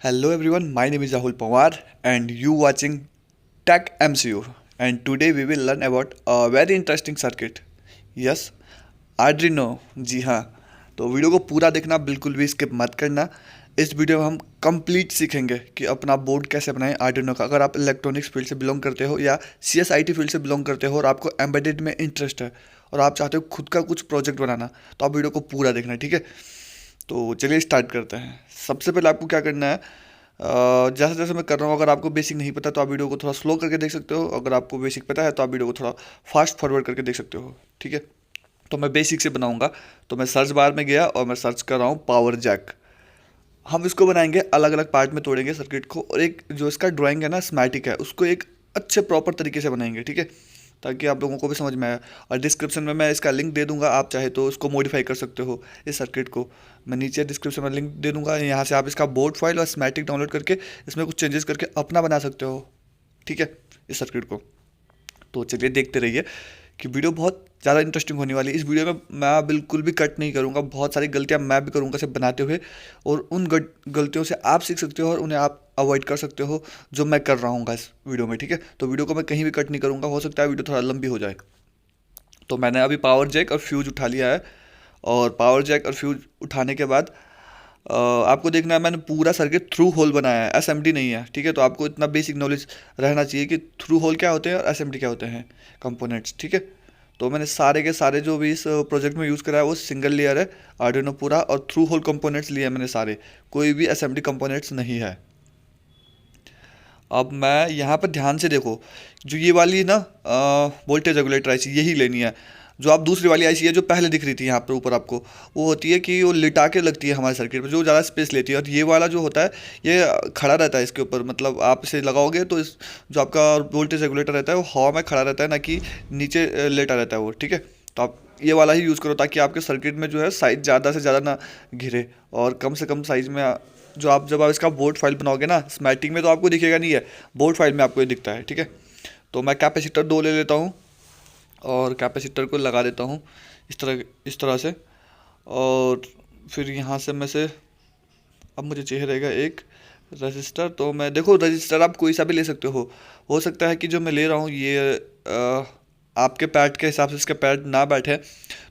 Hello everyone, my name is Rahul Pawar and you watching Tech MCU, and today we will learn about a very interesting circuit. Yes, Arduino। जी हाँ, तो video को पूरा देखना, बिल्कुल भी skip मत करना। इस वीडियो में हम कंप्लीट सीखेंगे कि अपना बोर्ड कैसे बनाएं आर्डिनो का। अगर आप इलेक्ट्रॉनिक्स फील्ड से बिलोंग करते हो या CSIT फील्ड से बिलोंग करते हो और आपको एम्बेडेड में इंटरेस्ट है और आप चाहते हो खुद का कुछ प्रोजेक्ट बनाना, तो आप वीडियो को पूरा देखना, ठीक है। तो चलिए स्टार्ट करते हैं। सबसे पहले आपको क्या करना है, जैसे जैसे मैं कर रहा हूँ, अगर आपको बेसिक नहीं पता तो आप वीडियो को थोड़ा स्लो करके देख सकते हो। अगर आपको बेसिक पता है तो आप वीडियो को थोड़ा फास्ट फॉरवर्ड करके देख सकते हो, ठीक है। तो मैं बेसिक से बनाऊंगा। तो मैं सर्च बार में गया और मैं सर्च कर रहा हूँ पावर जैक। हम इसको बनाएंगे, अलग अलग पार्ट में तोड़ेंगे सर्किट को, और एक जो इसका ड्राइंग है ना, स्मैटिक है, उसको एक अच्छे प्रॉपर तरीके से बनाएंगे, ठीक है, ताकि आप लोगों को भी समझ में आए। और डिस्क्रिप्शन में मैं इसका लिंक दे दूंगा, आप चाहे तो उसको मॉडिफाई कर सकते हो इस सर्किट को। मैं नीचे डिस्क्रिप्शन में लिंक दे दूंगा, यहाँ से आप इसका बोर्ड फाइल और स्मैटिक डाउनलोड करके इसमें कुछ चेंजेस करके अपना बना सकते हो, ठीक है, इस सर्किट को। तो चलिए देखते रहिए कि वीडियो बहुत ज़्यादा इंटरेस्टिंग होने वाली है। इस वीडियो में मैं बिल्कुल भी कट नहीं करूँगा, बहुत सारी गलतियाँ मैं भी करूँगा इसे बनाते हुए, और उन गलतियों से आप सीख सकते हो और उन्हें आप अवॉइड कर सकते हो जो मैं कर रहा हूँ इस वीडियो में, ठीक है। तो वीडियो को मैं कहीं भी कट नहीं करूँगा, हो सकता है वीडियो थोड़ा लंबी हो जाए। तो मैंने अभी पावर जैक और फ्यूज उठा लिया है, और पावर जैक और फ्यूज उठाने के बाद आपको देखना है, मैंने पूरा सर्किट थ्रू होल बनाया है, SMD नहीं है, ठीक है। तो आपको इतना बेसिक नॉलेज रहना चाहिए कि थ्रू होल क्या होते हैं और SMD क्या होते हैं, कंपोनेंट्स, ठीक है। तो मैंने सारे के सारे जो भी इस प्रोजेक्ट में यूज़ करा है वो सिंगल लेयर है आर्डिनो पूरा, और थ्रू होल कंपोनेंट्स लिए हैं मैंने सारे, कोई भी SMD कंपोनेंट्स नहीं है। अब मैं यहाँ पर ध्यान से देखो, जो ये वाली ना वोल्टेज रेगुलेटर आईसी यही लेनी है। जो आप दूसरी वाली आईसी है जो पहले दिख रही थी यहाँ पर ऊपर आपको, वो होती है कि वो लिटा के लगती है हमारे सर्किट पर, जो ज़्यादा स्पेस लेती है। और ये वाला जो होता है ये खड़ा रहता है इसके ऊपर, मतलब आप इसे लगाओगे तो इस जो आपका वोल्टेज रेगुलेटर रहता है वो हवा में खड़ा रहता है, ना कि नीचे लेटा रहता है वो, ठीक है। तो आप ये वाला ही यूज़ करो ताकि आपके सर्किट में जो है साइज ज़्यादा से ज़्यादा ना घिरे, और कम से कम साइज में जो आप जब आप इसका बोर्ड फाइल बनाओगे ना, स्मैटिक में तो आपको दिखेगा नहीं है, बोर्ड फाइल में आपको ये दिखता है, ठीक है। तो मैं कैपेसिटर 2 ले लेता हूँ और कैपेसिटर को लगा देता हूँ इस तरह से। और फिर यहाँ से मैं से अब मुझे चाहिए रहेगा एक रजिस्टर। तो मैं देखो, रजिस्टर आप कोई सा भी ले सकते हो सकता है कि जो मैं ले रहा हूँ ये आपके पैड के हिसाब से इसका पैड ना बैठे,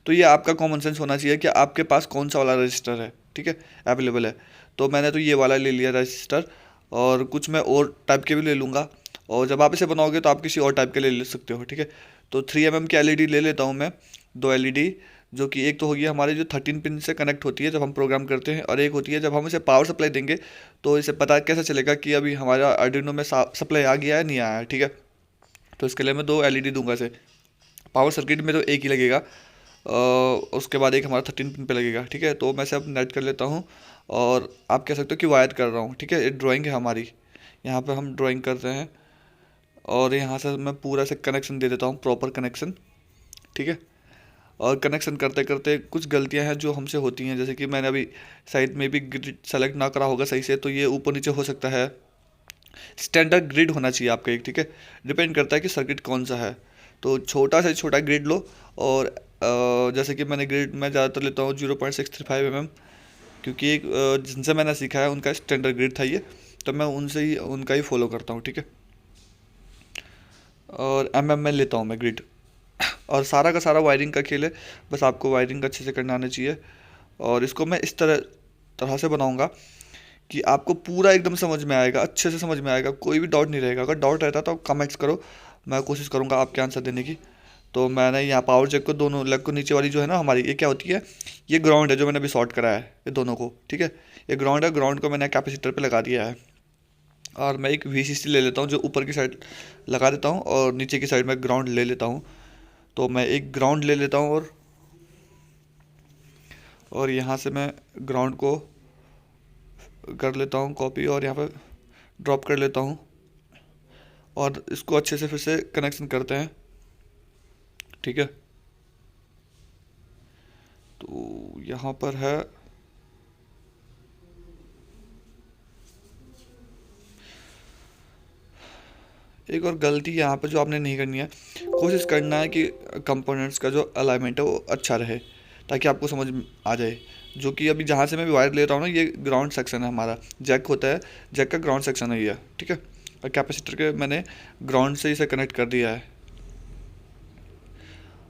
तो ये आपका कॉमन सेंस होना चाहिए कि आपके पास कौन सा वाला रजिस्टर है, ठीक है, अवेलेबल है। तो मैंने तो ये वाला ले लिया रजिस्टर, और कुछ मैं और टाइप के भी ले लूँगा, और जब आप इसे बनाओगे तो आप किसी और टाइप के ले सकते हो, ठीक है। तो 3 mm की LED ले लेता हूँ मैं, 2 LED, जो कि एक तो होगी हमारे जो 13 पिन से कनेक्ट होती है जब हम प्रोग्राम करते हैं, और एक होती है जब हम इसे पावर सप्लाई देंगे। तो इसे पता कैसे चलेगा कि अभी हमारा आर्डिनो में सप्लाई आ गया है नहीं आया है, ठीक है। तो इसके लिए मैं 2 LED दूंगा इसे। पावर सर्किट में तो एक ही लगेगा, उसके बाद एक हमारा 13 पिन पे लगेगा, ठीक है। तो मैं इसे अब नेट कर लेता हूँ, और आप कह सकते हो कि वायर कर रहा हूँ, ठीक है। ये ड्राइंग है हमारी, यहाँ पे हम ड्राइंग कर रहे हैं, और यहाँ से मैं पूरा से कनेक्शन दे देता हूँ, प्रॉपर कनेक्शन, ठीक है। और कनेक्शन करते करते कुछ गलतियां हैं जो हमसे होती हैं, जैसे कि मैंने अभी साइड में भी ग्रिड सेलेक्ट ना करा होगा सही से, तो ये ऊपर नीचे हो सकता है। स्टैंडर्ड ग्रिड होना चाहिए आपका एक, ठीक है। डिपेंड करता है कि सर्किट कौन सा है, तो छोटा से छोटा ग्रिड लो। और जैसे कि मैंने ग्रिड में ज़्यादातर लेता हूँ 0.635 mm, क्योंकि एक जिनसे मैंने सीखा है उनका स्टैंडर्ड ग्रिड था ये, तो मैं उनसे ही उनका ही फॉलो करता हूँ, ठीक है। और में लेता हूँ मैं ग्रिड। और सारा का सारा वायरिंग का खेल है, बस आपको वायरिंग अच्छे से करना आना चाहिए। और इसको मैं इस तरह तरह से बनाऊंगा कि आपको पूरा एकदम समझ में आएगा, अच्छे से समझ में आएगा, कोई भी डाउट नहीं रहेगा। अगर डाउट रहता तो कमेंट्स करो, मैं कोशिश करूंगा आपके आंसर देने की। तो मैंने यहाँ पावर जैक को दोनों लेग को, नीचे वाली जो है ना हमारी, ये क्या होती है, ये ग्राउंड है जो मैंने अभी शॉर्ट कराया है ये दोनों को, ठीक है। ये ग्राउंड है, ग्राउंड को मैंने कैपेसिटर पे लगा दिया है। और मैं एक VCC ले लेता हूँ जो ऊपर की साइड लगा देता हूँ, और नीचे की साइड में ग्राउंड ले लेता हूँ। तो मैं एक ग्राउंड ले लेता हूँ, और यहाँ से मैं ग्राउंड को कर लेता हूँ कॉपी, और यहाँ पर ड्रॉप कर लेता हूँ, और इसको अच्छे से फिर से कनेक्शन करते हैं, ठीक है। तो यहाँ पर है, एक और गलती यहाँ पर जो आपने नहीं करनी है, कोशिश करना है कि कंपोनेंट्स का जो अलाइनमेंट है वो अच्छा रहे, ताकि आपको समझ में आ जाए। जो कि अभी जहाँ से मैं वायर ले रहा हूँ ना, ये ग्राउंड सेक्शन है हमारा, जैक होता है, जैक का ग्राउंड सेक्शन है ये, ठीक है। और कैपेसिटर के मैंने ग्राउंड से इसे कनेक्ट कर दिया है।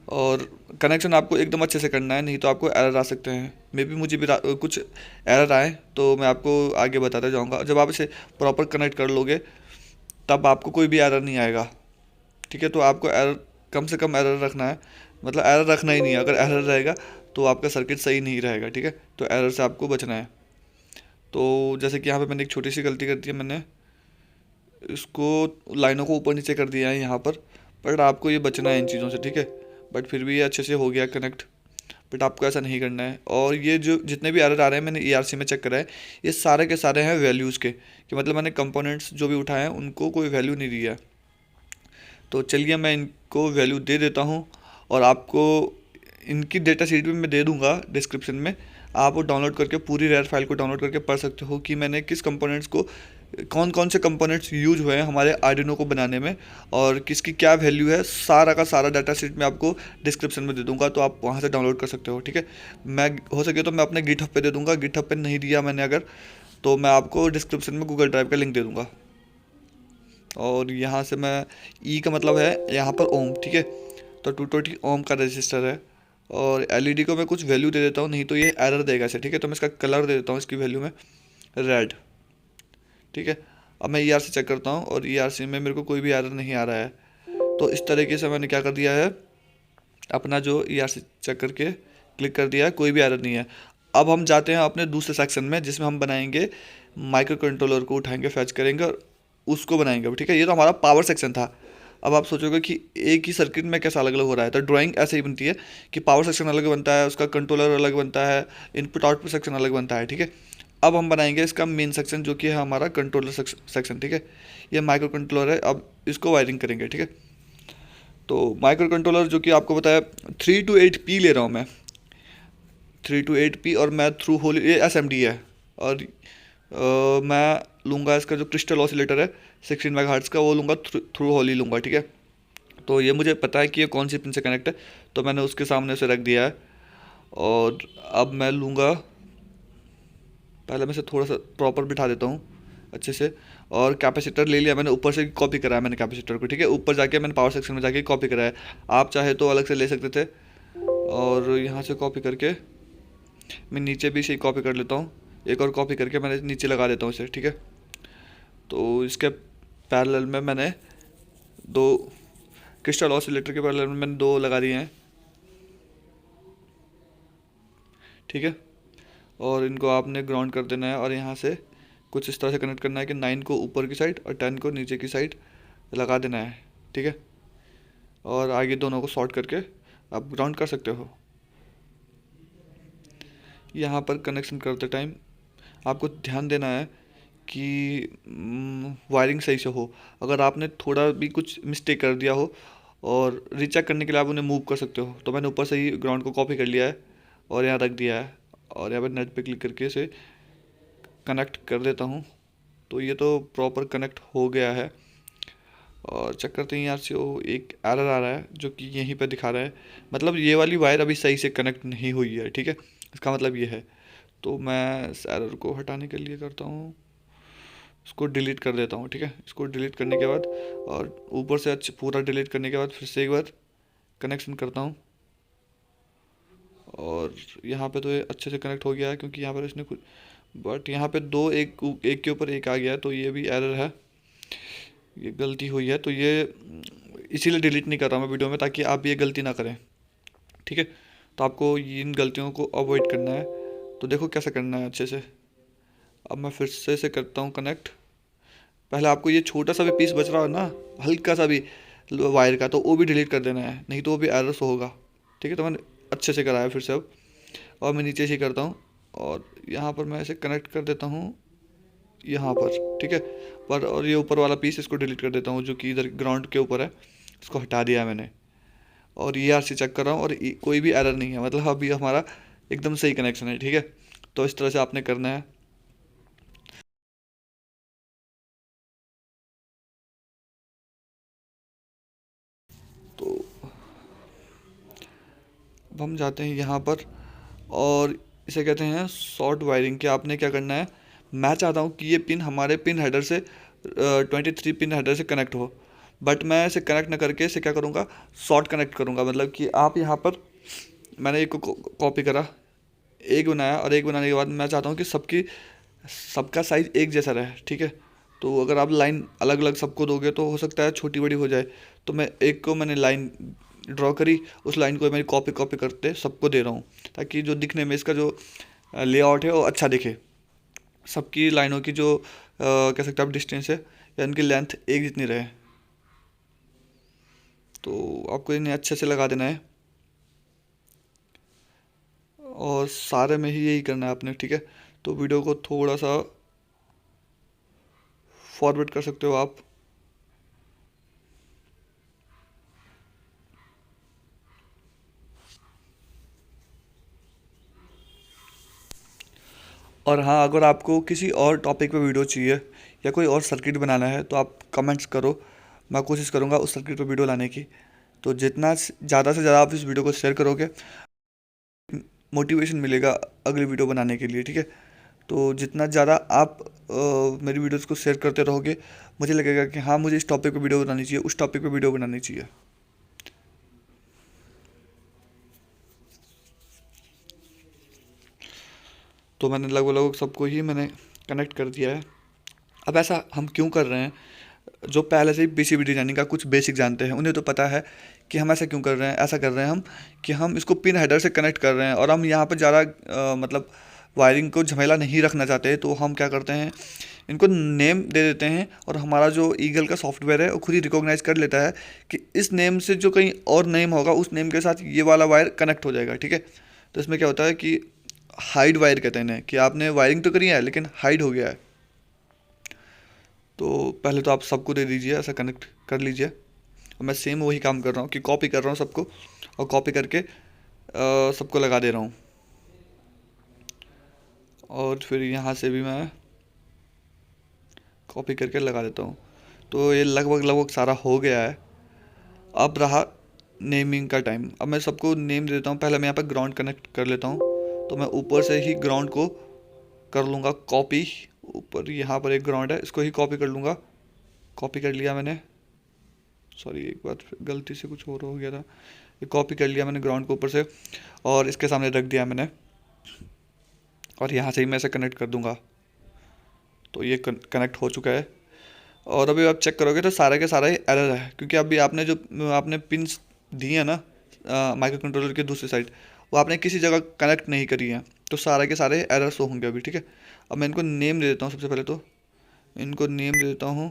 और कनेक्शन आपको एकदम अच्छे से करना है, नहीं तो आपको एरर आ सकते हैं। मे बी मुझे भी कुछ एरर आए तो मैं आपको आगे बताता जाऊंगा। जब आप इसे प्रॉपर कनेक्ट कर लोगे तब आपको कोई भी एरर नहीं आएगा, ठीक है। तो आपको एरर, कम से कम एरर रखना है, मतलब एरर रखना ही नहीं है। अगर एरर रहेगा तो आपका सर्किट सही नहीं रहेगा, ठीक है। तो एरर से आपको बचना है। तो जैसे कि यहाँ पे मैंने एक छोटी सी गलती कर दी है, मैंने इसको लाइनों को ऊपर नीचे कर दिया है यहाँ पर, बट आपको ये बचना है इन चीज़ों से, ठीक है। बट फिर भी ये अच्छे से हो गया कनेक्ट, बट आपको ऐसा नहीं करना है। और ये जो जितने भी एरर आ रहे हैं मैंने ERC में चेक करा है, ये सारे के सारे हैं वैल्यूज़ के, कि मतलब मैंने कंपोनेंट्स जो भी उठाए हैं उनको कोई वैल्यू नहीं दिया। तो चलिए मैं इनको वैल्यू दे देता हूँ, और आपको इनकी डेटा शीट भी मैं दे दूँगा डिस्क्रिप्शन में। आप वो डाउनलोड करके, पूरी रेयर फाइल को डाउनलोड करके पढ़ सकते हो कि मैंने किस कंपोनेंट्स को, कौन कौन से कंपोनेंट्स यूज हुए हैं हमारे आर्डिनो को बनाने में, और किसकी क्या वैल्यू है। सारा का सारा डाटा शीट मैं आपको डिस्क्रिप्शन में दे दूंगा, तो आप वहाँ से डाउनलोड कर सकते हो, ठीक है। मैं हो सके तो मैं अपने गिटहब पे दे दूंगा, गिटहब पे नहीं दिया मैंने अगर, तो मैं आपको डिस्क्रिप्शन में गूगल ड्राइव का लिंक दे दूंगा। और यहाँ से मैं, ई का मतलब है यहाँ पर ओम, ठीक है। तो 220 ओम का रजिस्टर है। और LED को मैं कुछ वैल्यू दे देता हूँ, नहीं तो ये एरर देगा इसे, ठीक है। तो मैं इसका कलर दे देता हूँ इसकी वैल्यू में रेड, ठीक है। अब मैं ERC चेक करता हूँ, और ERC में मेरे को कोई भी एरर नहीं आ रहा है। तो इस तरीके से मैंने क्या कर दिया है, अपना जो ERC चेक करके क्लिक कर दिया है, कोई भी एरर नहीं है। अब हम जाते हैं अपने दूसरे सेक्शन में, जिसमें हम बनाएंगे माइक्रो कंट्रोलर को, उठाएंगे, फैच करेंगे और उसको बनाएंगे, ठीक है। ये तो हमारा पावर सेक्शन था। अब आप सोचोगे कि एक ही सर्किट में कैसा अलग अलग हो रहा है, तो ड्राइंग ऐसे ही बनती है कि पावर सेक्शन अलग बनता है, उसका कंट्रोलर अलग बनता है, इनपुट आउटपुट सेक्शन अलग बनता है, ठीक है। अब हम बनाएंगे इसका मेन सेक्शन, जो कि है हमारा कंट्रोलर सेक्शन, ठीक है। ये माइक्रो कंट्रोलर है, अब इसको वायरिंग करेंगे, ठीक है। तो माइक्रो कंट्रोलर जो कि आपको बताया 3 to 8P ले रहा हूँ मैं, 3 to 8P, और मैं थ्रू होली, ये SMD है। और मैं लूँगा इसका जो क्रिस्टल ऑसिलेटर है 16 मेगाहर्ट्ज़ का, वो लूँगा, थ्रू होली लूँगा, ठीक है। तो ये मुझे पता है कि ये कौन सी पिन से कनेक्ट है, तो मैंने उसके सामने से रख दिया है। और अब मैं लूँगा, पहले मैं इसे थोड़ा सा प्रॉपर बिठा देता हूँ अच्छे से। और कैपेसिटर ले लिया मैंने, ऊपर से कॉपी कराया मैंने कैपेसिटर को, ठीक है। ऊपर जाके मैंने पावर सेक्शन में जाके कॉपी कराया। आप चाहे तो अलग से ले सकते थे, और यहाँ से कॉपी करके मैं नीचे भी इसे कॉपी कर लेता हूँ, एक और कॉपी करके मैंने नीचे लगा देता हूँ इसे, ठीक है। तो इसके पैरेलल में मैंने दो, क्रिस्टल ऑसिलेटर के पैरेलल में मैंने दो लगा दिए हैं, ठीक है। और इनको आपने ग्राउंड कर देना है, और यहाँ से कुछ इस तरह से कनेक्ट करना है कि 9 को ऊपर की साइड और 10 को नीचे की साइड लगा देना है, ठीक है। और आगे दोनों को शॉर्ट करके आप ग्राउंड कर सकते हो। यहाँ पर कनेक्शन करते टाइम आपको ध्यान देना है कि वायरिंग सही से हो। अगर आपने थोड़ा भी कुछ मिस्टेक कर दिया हो, और रीचेक करने के लिए आप उन्हें मूव कर सकते हो। तो मैंने ऊपर से ही ग्राउंड को कॉपी कर लिया है और यहाँ रख दिया है, और यहाँ पर नेट पे क्लिक करके इसे कनेक्ट कर देता हूँ। तो ये तो प्रॉपर कनेक्ट हो गया है। और चेक करते हैं, यहाँ से वो एक एरर आ रहा है जो कि यहीं पे दिखा रहा है, मतलब ये वाली वायर अभी सही से कनेक्ट नहीं हुई है, ठीक है। इसका मतलब ये है। तो मैं इस एरर को हटाने के लिए करता हूँ, इसको डिलीट कर देता हूँ, ठीक है। इसको डिलीट करने के बाद, और ऊपर से अच्छे पूरा डिलीट करने के बाद फिर से एक बार कनेक्शन करता हूँ। और यहाँ पे तो ये अच्छे से कनेक्ट हो गया है, क्योंकि यहाँ पर इसने कुछ, बट यहाँ पे दो, एक एक के ऊपर एक आ गया है, तो ये भी एरर है, ये गलती हुई है। तो ये इसीलिए डिलीट नहीं कर रहा मैं वीडियो में, ताकि आप ये गलती ना करें, ठीक है। तो आपको इन गलतियों को अवॉइड करना है। तो देखो कैसे करना है अच्छे से। अब मैं फिर से करता हूँ कनेक्ट। पहले आपको ये छोटा सा भी पीस बच रहा है ना, हल्का सा भी वायर का, तो वो भी डिलीट कर देना है, नहीं तो वो भी एरर शो होगा, ठीक है। तो मैंने अच्छे से कराया फिर से अब, और मैं नीचे से करता हूँ, और यहाँ पर मैं इसे कनेक्ट कर देता हूँ यहाँ पर, ठीक है। पर और ये ऊपर वाला पीस इसको डिलीट कर देता हूँ, जो कि इधर ग्राउंड के ऊपर है, इसको हटा दिया है मैंने। और ERC चेक कर रहा हूँ, और कोई भी एरर नहीं है, मतलब अभी हमारा एकदम सही कनेक्शन है, ठीक है। तो इस तरह से आपने करना है। तो अब हम जाते हैं यहाँ पर, और इसे कहते हैं शॉर्ट वायरिंग। कि आपने क्या करना है, मैं चाहता हूँ कि ये पिन हमारे पिन हेडर से 23 पिन हेडर से कनेक्ट हो, बट मैं इसे कनेक्ट ना करके इसे क्या करूँगा, शॉर्ट कनेक्ट करूँगा। मतलब कि आप यहाँ पर, मैंने एक को कॉपी करा, एक बनाया, और एक बनाने के बाद मैं चाहता हूँ कि सबका साइज़ एक जैसा रहे, ठीक है। तो अगर आप लाइन अलग अलग सबको दोगे तो हो सकता है छोटी बड़ी हो जाए। तो मैं एक को मैंने लाइन ड्रॉ करी, उस लाइन को मैं कॉपी कॉपी करते सबको दे रहा हूँ, ताकि जो दिखने में इसका जो लेआउट है वो अच्छा दिखे। सबकी लाइनों की जो कह सकते हैं आप डिस्टेंस है या इनकी लेंथ एक जितनी रहे। तो आपको इन्हें अच्छे से लगा देना है, और सारे में ही यही करना है आपने, ठीक है। तो वीडियो को थोड़ा सा फॉरवर्ड कर सकते हो आप। और हाँ, अगर आपको किसी और टॉपिक पे वीडियो चाहिए या कोई और सर्किट बनाना है तो आप कमेंट्स करो, मैं कोशिश करूँगा उस सर्किट पे वीडियो लाने की। तो जितना ज़्यादा से ज़्यादा आप इस वीडियो को शेयर करोगे, मोटिवेशन मिलेगा अगली वीडियो बनाने के लिए, ठीक है। तो जितना ज़्यादा आप मेरी वीडियोस को शेयर करते रहोगे, मुझे लगेगा कि हाँ, मुझे इस टॉपिक पे वीडियो बनानी चाहिए, उस टॉपिक पे वीडियो बनानी चाहिए। तो मैंने लगभग लगभग सबको ही मैंने कनेक्ट कर दिया है। अब ऐसा हम क्यों कर रहे हैं, जो पहले से ही पीसीबी डिजाइनिंग का कुछ बेसिक जानते हैं उन्हें तो पता है कि हम ऐसा क्यों कर रहे हैं। ऐसा कर रहे हैं हम कि हम इसको पिन हेडर से कनेक्ट कर रहे हैं, और हम यहाँ पर ज़्यादा मतलब वायरिंग को झमेला नहीं रखना चाहते। तो हम क्या करते हैं, इनको नेम दे देते हैं, और हमारा जो ईगल का सॉफ्टवेयर है वो खुद ही रिकॉग्नाइज कर लेता है कि इस नेम से जो कहीं और नेम होगा उस नेम के साथ ये वाला वायर कनेक्ट हो जाएगा, ठीक है। तो इसमें क्या होता है कि हाइड वायर कहते हैं इन्हें, कि आपने वायरिंग तो करी है लेकिन हाइड हो गया है। तो पहले तो आप सबको दे दीजिए, ऐसा कनेक्ट कर लीजिए। और मैं सेम वही काम कर रहा हूँ कि कॉपी कर रहा हूँ सबको, और कॉपी करके सबको लगा दे रहा हूँ। और फिर यहाँ से भी मैं कॉपी करके लगा देता हूँ। तो ये लगभग लगभग सारा हो गया है। अब रहा नेमिंग का टाइम। अब मैं सबको नेम दे देता हूँ। पहले मैं यहाँ पर ग्राउंड कनेक्ट कर लेता हूँ। तो मैं ऊपर से ही ग्राउंड को कर लूँगा कॉपी। ऊपर यहाँ पर एक ग्राउंड है, इसको ही कॉपी कर लूँगा। कॉपी कर लिया मैंने। सॉरी, एक बार गलती से कुछ और हो गया था। ये कॉपी कर लिया मैंने ग्राउंड को ऊपर से, और इसके सामने रख दिया मैंने, और यहाँ से ही मैं इसे कनेक्ट कर दूँगा। तो ये कनेक्ट हो चुका है। और अभी आप चेक करोगे तो सारा के सारा ही एरर है, क्योंकि अभी आपने पिंस दी है ना माइक्रो कंट्रोलर के दूसरी साइड, वो आपने किसी जगह कनेक्ट नहीं करी है। तो सारे के सारे एरर शो होंगे अभी, ठीक है। अब मैं इनको नेम दे देता हूँ। सबसे पहले तो इनको नेम दे देता हूँ।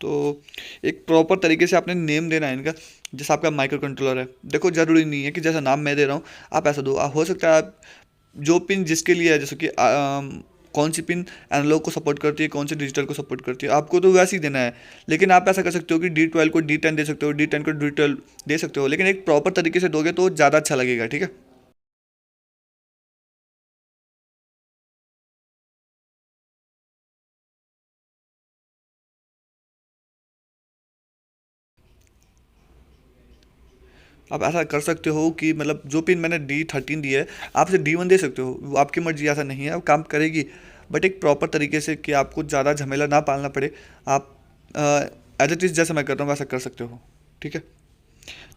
तो एक प्रॉपर तरीके से आपने नेम देना है इनका, जैसा आपका माइक्रो कंट्रोलर है। देखो, ज़रूरी नहीं है कि जैसा नाम मैं दे रहा हूँ आप ऐसा दो। हो सकता है आप जो पिन जिसके लिए है, जैसे कि कौन सी पिन एनालॉग को सपोर्ट करती है, कौन सी डिजिटल को सपोर्ट करती है, आपको तो वैसे ही देना है। लेकिन आप ऐसा कर सकते हो कि D12 को D10 दे सकते हो, D10 को D12 दे सकते हो, लेकिन एक प्रॉपर तरीके से दोगे तो ज़्यादा अच्छा लगेगा, ठीक है। आप ऐसा कर सकते हो कि मतलब जो पिन मैंने D13 दी है, आप इसे D1 दे सकते हो, वो आपकी मर्जी। ऐसा नहीं है, अब काम करेगी, बट एक प्रॉपर तरीके से, कि आपको ज़्यादा झमेला ना पालना पड़े। आप एज इट इज़ जैसे मैं कर रहा हूँ वैसा कर सकते हो, ठीक है।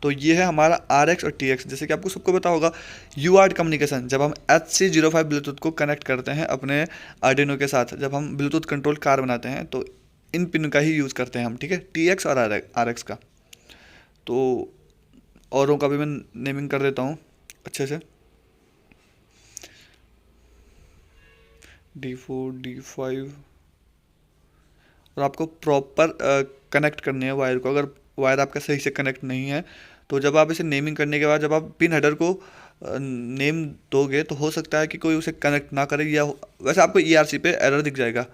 तो ये है हमारा RX और TX। जैसे कि आपको सबको पता होगा, UART कम्युनिकेशन, जब हम HC05 ब्लूटूथ को कनेक्ट करते हैं अपने आर्डिनो के साथ, जब हम ब्लूटूथ कंट्रोल कार बनाते हैं, तो इन पिन का ही यूज़ करते हैं हम, ठीक है, TX और RX का। तो औरों का भी मैं नेमिंग कर देता हूँ अच्छे से। D4, D5। और आपको प्रॉपर कनेक्ट करनी है वायर को। अगर वायर आपका सही से कनेक्ट नहीं है, तो जब आप इसे नेमिंग करने के बाद जब आप पिन हेडर को नेम दोगे, तो हो सकता है कि कोई उसे कनेक्ट ना करे, या वैसे आपको ERC पे एरर दिख जाएगा।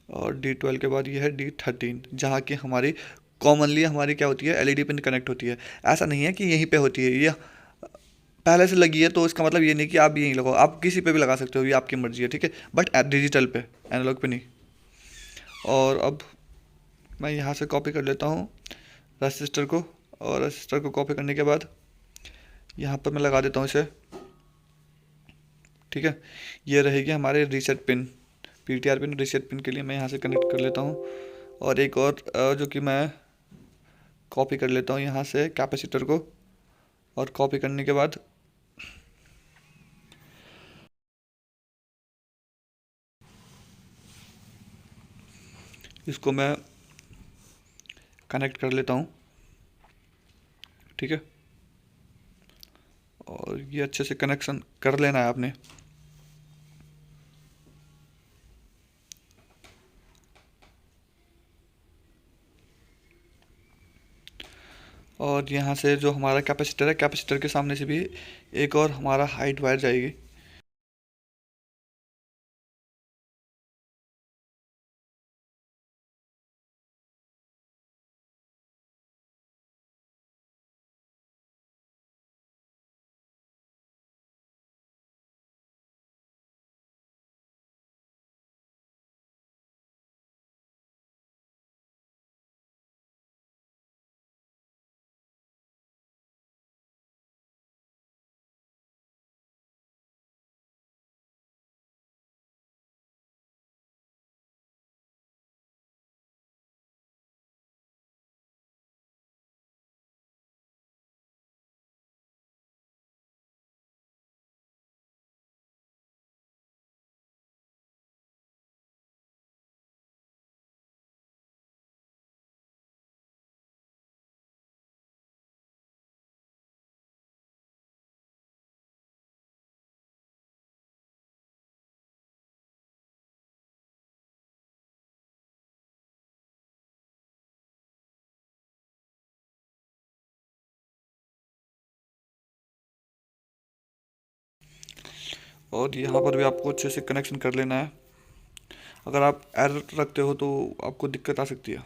और D12 के बाद ये है D13, जहाँ की हमारी कॉमनली हमारी क्या होती है, एलईडी पिन कनेक्ट होती है। ऐसा नहीं है कि यहीं पे होती है, ये पहले से लगी है तो इसका मतलब ये नहीं कि आप यहीं लगाओ, आप किसी पे भी लगा सकते हो, ये आपकी मर्जी है, ठीक है, बट डिजिटल पे, एनालॉग पे नहीं। और अब मैं यहाँ से कॉपी कर लेता हूँ रजिस्टर को, और रजिस्टर को कॉपी करने के बाद यहाँ पर मैं लगा देता हूँ इसे, ठीक है। ये रहेगी हमारे reset pin, PTR pin, reset pin के लिए मैं यहाँ से कनेक्ट कर लेता हूँ। और एक और जो कि मैं कॉपी कर लेता हूँ यहाँ से कैपेसिटर को, और कॉपी करने के बाद इसको मैं कनेक्ट कर लेता हूँ, ठीक है। और ये अच्छे से कनेक्शन कर लेना है आपने। और यहाँ से जो हमारा कैपेसिटर है, कैपेसिटर के सामने से भी एक और हमारा हाइट वायर जाएगी। और यहाँ पर भी आपको अच्छे से कनेक्शन कर लेना है, अगर आप एरर रखते हो तो आपको दिक्कत आ सकती है।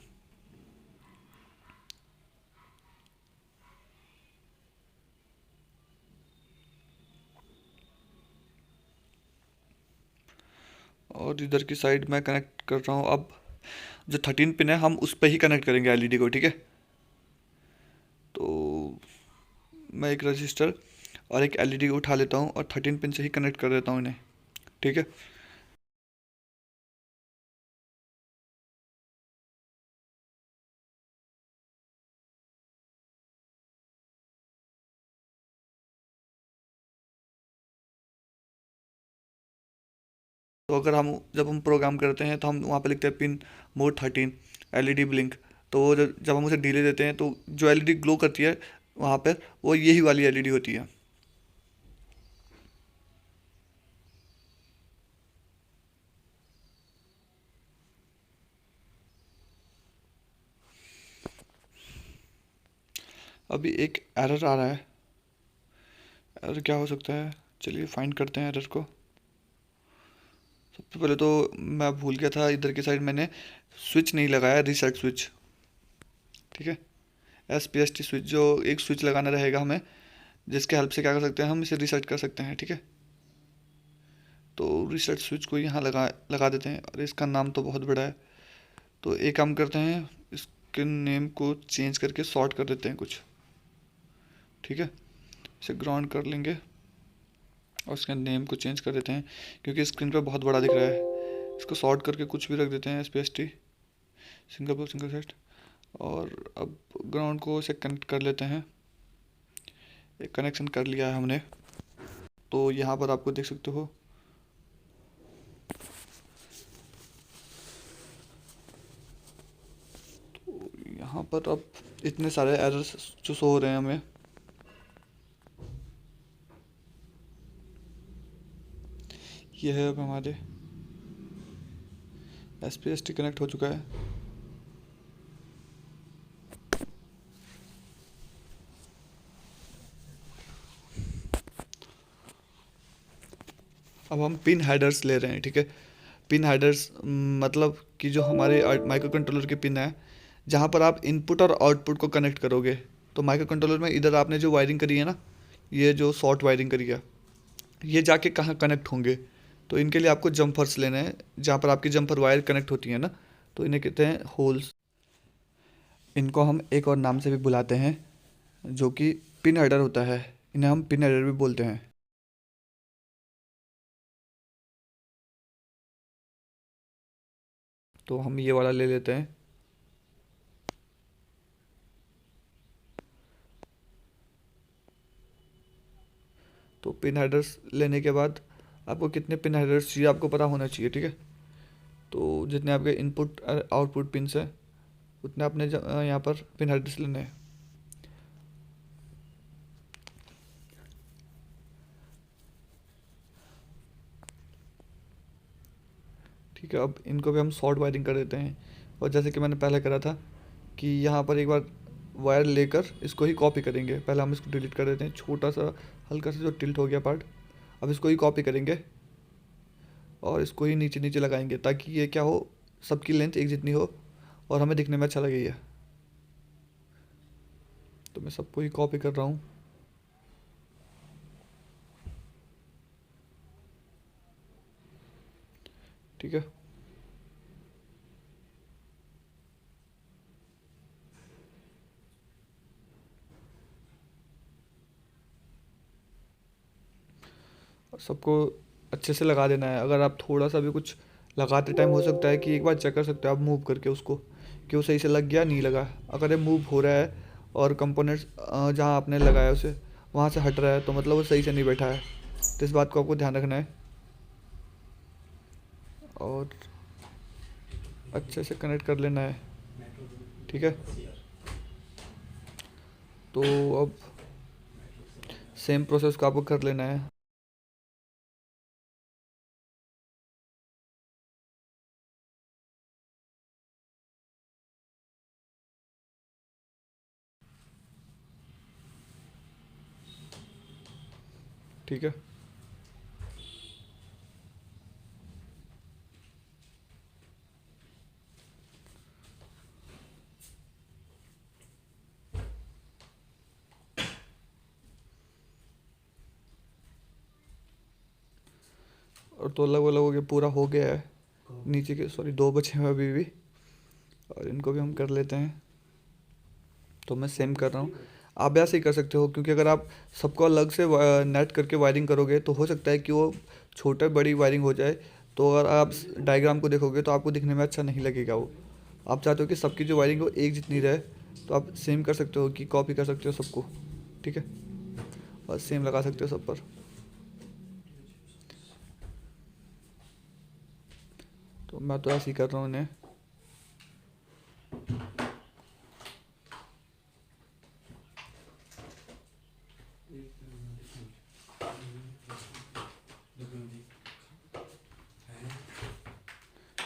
और इधर की साइड में कनेक्ट कर रहा हूँ। अब जो 13 पिन है हम उस पर ही कनेक्ट करेंगे एलईडी को, ठीक है। तो मैं एक रजिस्टर और एक एलईडी उठा लेता हूँ और 13 पिन से ही कनेक्ट कर देता हूँ इन्हें, ठीक है। तो अगर हम जब हम प्रोग्राम करते हैं तो हम वहाँ पे लिखते हैं पिन मोड 13 एलईडी ब्लिंक, तो वो जब हम उसे डिले देते हैं तो जो एलईडी ग्लो करती है वहाँ पर, वो यही वाली एलईडी होती है। अभी एक एरर आ रहा है, एरर क्या हो सकता है, चलिए फाइंड करते हैं एरर को। सबसे पहले तो मैं भूल गया था, इधर की साइड मैंने स्विच नहीं लगाया, रीसेट स्विच, ठीक है। SPST स्विच, जो एक स्विच लगाना रहेगा हमें, जिसके हेल्प से क्या कर सकते हैं, हम इसे रीसेट कर सकते हैं, ठीक है। तो रीसेट स्विच को यहाँ लगा लगा देते हैं, और इसका नाम तो बहुत बड़ा है, तो एक काम करते हैं, इसके नेम को चेंज करके शॉर्ट कर देते हैं कुछ, ठीक है। इसे ग्राउंड कर लेंगे और इसके नेम को चेंज कर देते हैं, क्योंकि स्क्रीन पर बहुत बड़ा दिख रहा है। इसको शॉर्ट करके कुछ भी रख देते हैं, SPST single block single set. और अब ग्राउंड को इसे कनेक्ट कर लेते हैं, एक कनेक्शन कर लिया है हमने। तो यहाँ पर आपको देख सकते हो तो यहाँ पर अब इतने सारे एरर्स जो शो हो रहे हैं हमें, ये है अब हमारे SPST कनेक्ट हो चुका है। अब हम पिन हेडर्स ले रहे हैं, ठीक है। पिन हेडर्स मतलब कि जो हमारे माइक्रो कंट्रोलर के पिन है, जहाँ पर आप इनपुट और आउटपुट को कनेक्ट करोगे। तो माइक्रो कंट्रोलर में इधर आपने जो वायरिंग करी है ना, ये जो शॉर्ट वायरिंग करी है, ये जाके कहाँ कनेक्ट होंगे। तो इनके लिए आपको जम्पर्स लेने हैं, जहाँ पर आपकी जम्पर वायर कनेक्ट होती है ना, तो इन्हें कहते हैं होल्स। इनको हम एक और नाम से भी बुलाते हैं, जो कि पिन हेडर होता है। इन्हें हम पिन हेडर भी बोलते हैं। तो हम ये वाला ले लेते हैं। तो पिन हेडर्स लेने के बाद आपको कितने पिन हेडर्स चाहिए आपको पता होना चाहिए, ठीक है। तो जितने आपके इनपुट आउटपुट पिन्स हैं, उतने आपने यहाँ पर पिन हेडर्स लेने हैं। ठीक है, अब इनको भी हम शॉर्ट वायरिंग कर देते हैं। और जैसे कि मैंने पहले करा था कि यहाँ पर एक बार वायर लेकर इसको ही कॉपी करेंगे। पहले हम इसको डिलीट कर देते हैं, छोटा सा हल्का सा जो टिल्ट हो गया पार्ट। अब इसको ही कॉपी करेंगे और इसको ही नीचे नीचे लगाएंगे, ताकि ये क्या हो, सबकी लेंथ एक जितनी हो और हमें दिखने में अच्छा लगे ये। तो मैं सबको ही कॉपी कर रहा हूँ। ठीक है, और सबको अच्छे से लगा देना है। अगर आप थोड़ा सा भी कुछ लगाते टाइम, हो सकता है कि एक बार चेक कर सकते हो आप मूव करके उसको, कि वो सही से लग गया नहीं लगा। अगर ये मूव हो रहा है और कंपोनेंट्स जहाँ आपने लगाया उसे वहाँ से हट रहा है, तो मतलब वो सही से नहीं बैठा है। तो इस बात को आपको ध्यान रखना है और अच्छे से कनेक्ट कर लेना है। ठीक है, तो अब सेम प्रोसेस को आपको कर लेना है। ठीक है, और तो अलग अलग हो गया, पूरा हो गया है। नीचे के सॉरी दो बचे हैं अभी भी, और इनको भी हम कर लेते हैं। तो मैं सेम कर रहा हूँ, आप ऐसे ही कर सकते हो, क्योंकि अगर आप सबको अलग से नेट करके वायरिंग करोगे तो हो सकता है कि वो छोटा बड़ी वायरिंग हो जाए। तो अगर आप डायग्राम को देखोगे तो आपको दिखने में अच्छा नहीं लगेगा वो। आप चाहते हो कि सबकी जो वायरिंग हो एक जितनी रहे, तो आप सेम कर सकते हो कि कॉपी कर सकते हो सबको। ठीक है, और सेम लगा सकते हो सब पर। तो मैं तो ऐसे ही कर रहा हूँ इन्हें।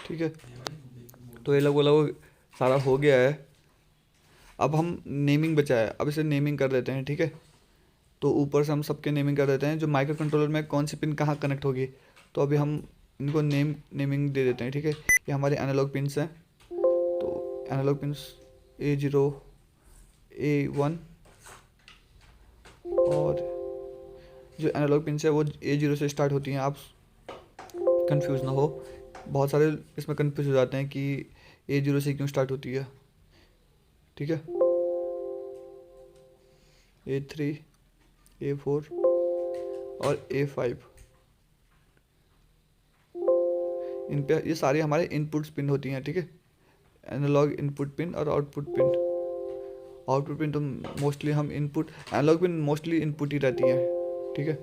ठीक है, तो ये लोग सारा हो गया है। अब हम नेमिंग बचा है, अब इसे नेमिंग कर देते हैं। ठीक है, तो ऊपर से हम सबके नेमिंग कर देते हैं, जो माइक्रो कंट्रोलर में कौन सी पिन कहाँ कनेक्ट होगी। तो अभी हम इनको नेमिंग दे देते हैं। ठीक है, ये हमारे एनालॉग पिन्स हैं। तो एनालॉग पिन्स A0, A1, और जो एनालॉग पिन्स है वो A0 से स्टार्ट होती हैं। आप कंफ्यूज ना हो, बहुत सारे इसमें कंफ्यूज हो जाते हैं कि A0 से क्यों स्टार्ट होती है। ठीक है, A3, A4 और A5, इन पे ये सारी हमारे इनपुट्स पिन होती हैं। ठीक है, एनालॉग इनपुट पिन और आउटपुट पिन। आउटपुट पिन तो मोस्टली हम input, analog pin mostly input ही रहती हैं। ठीक है,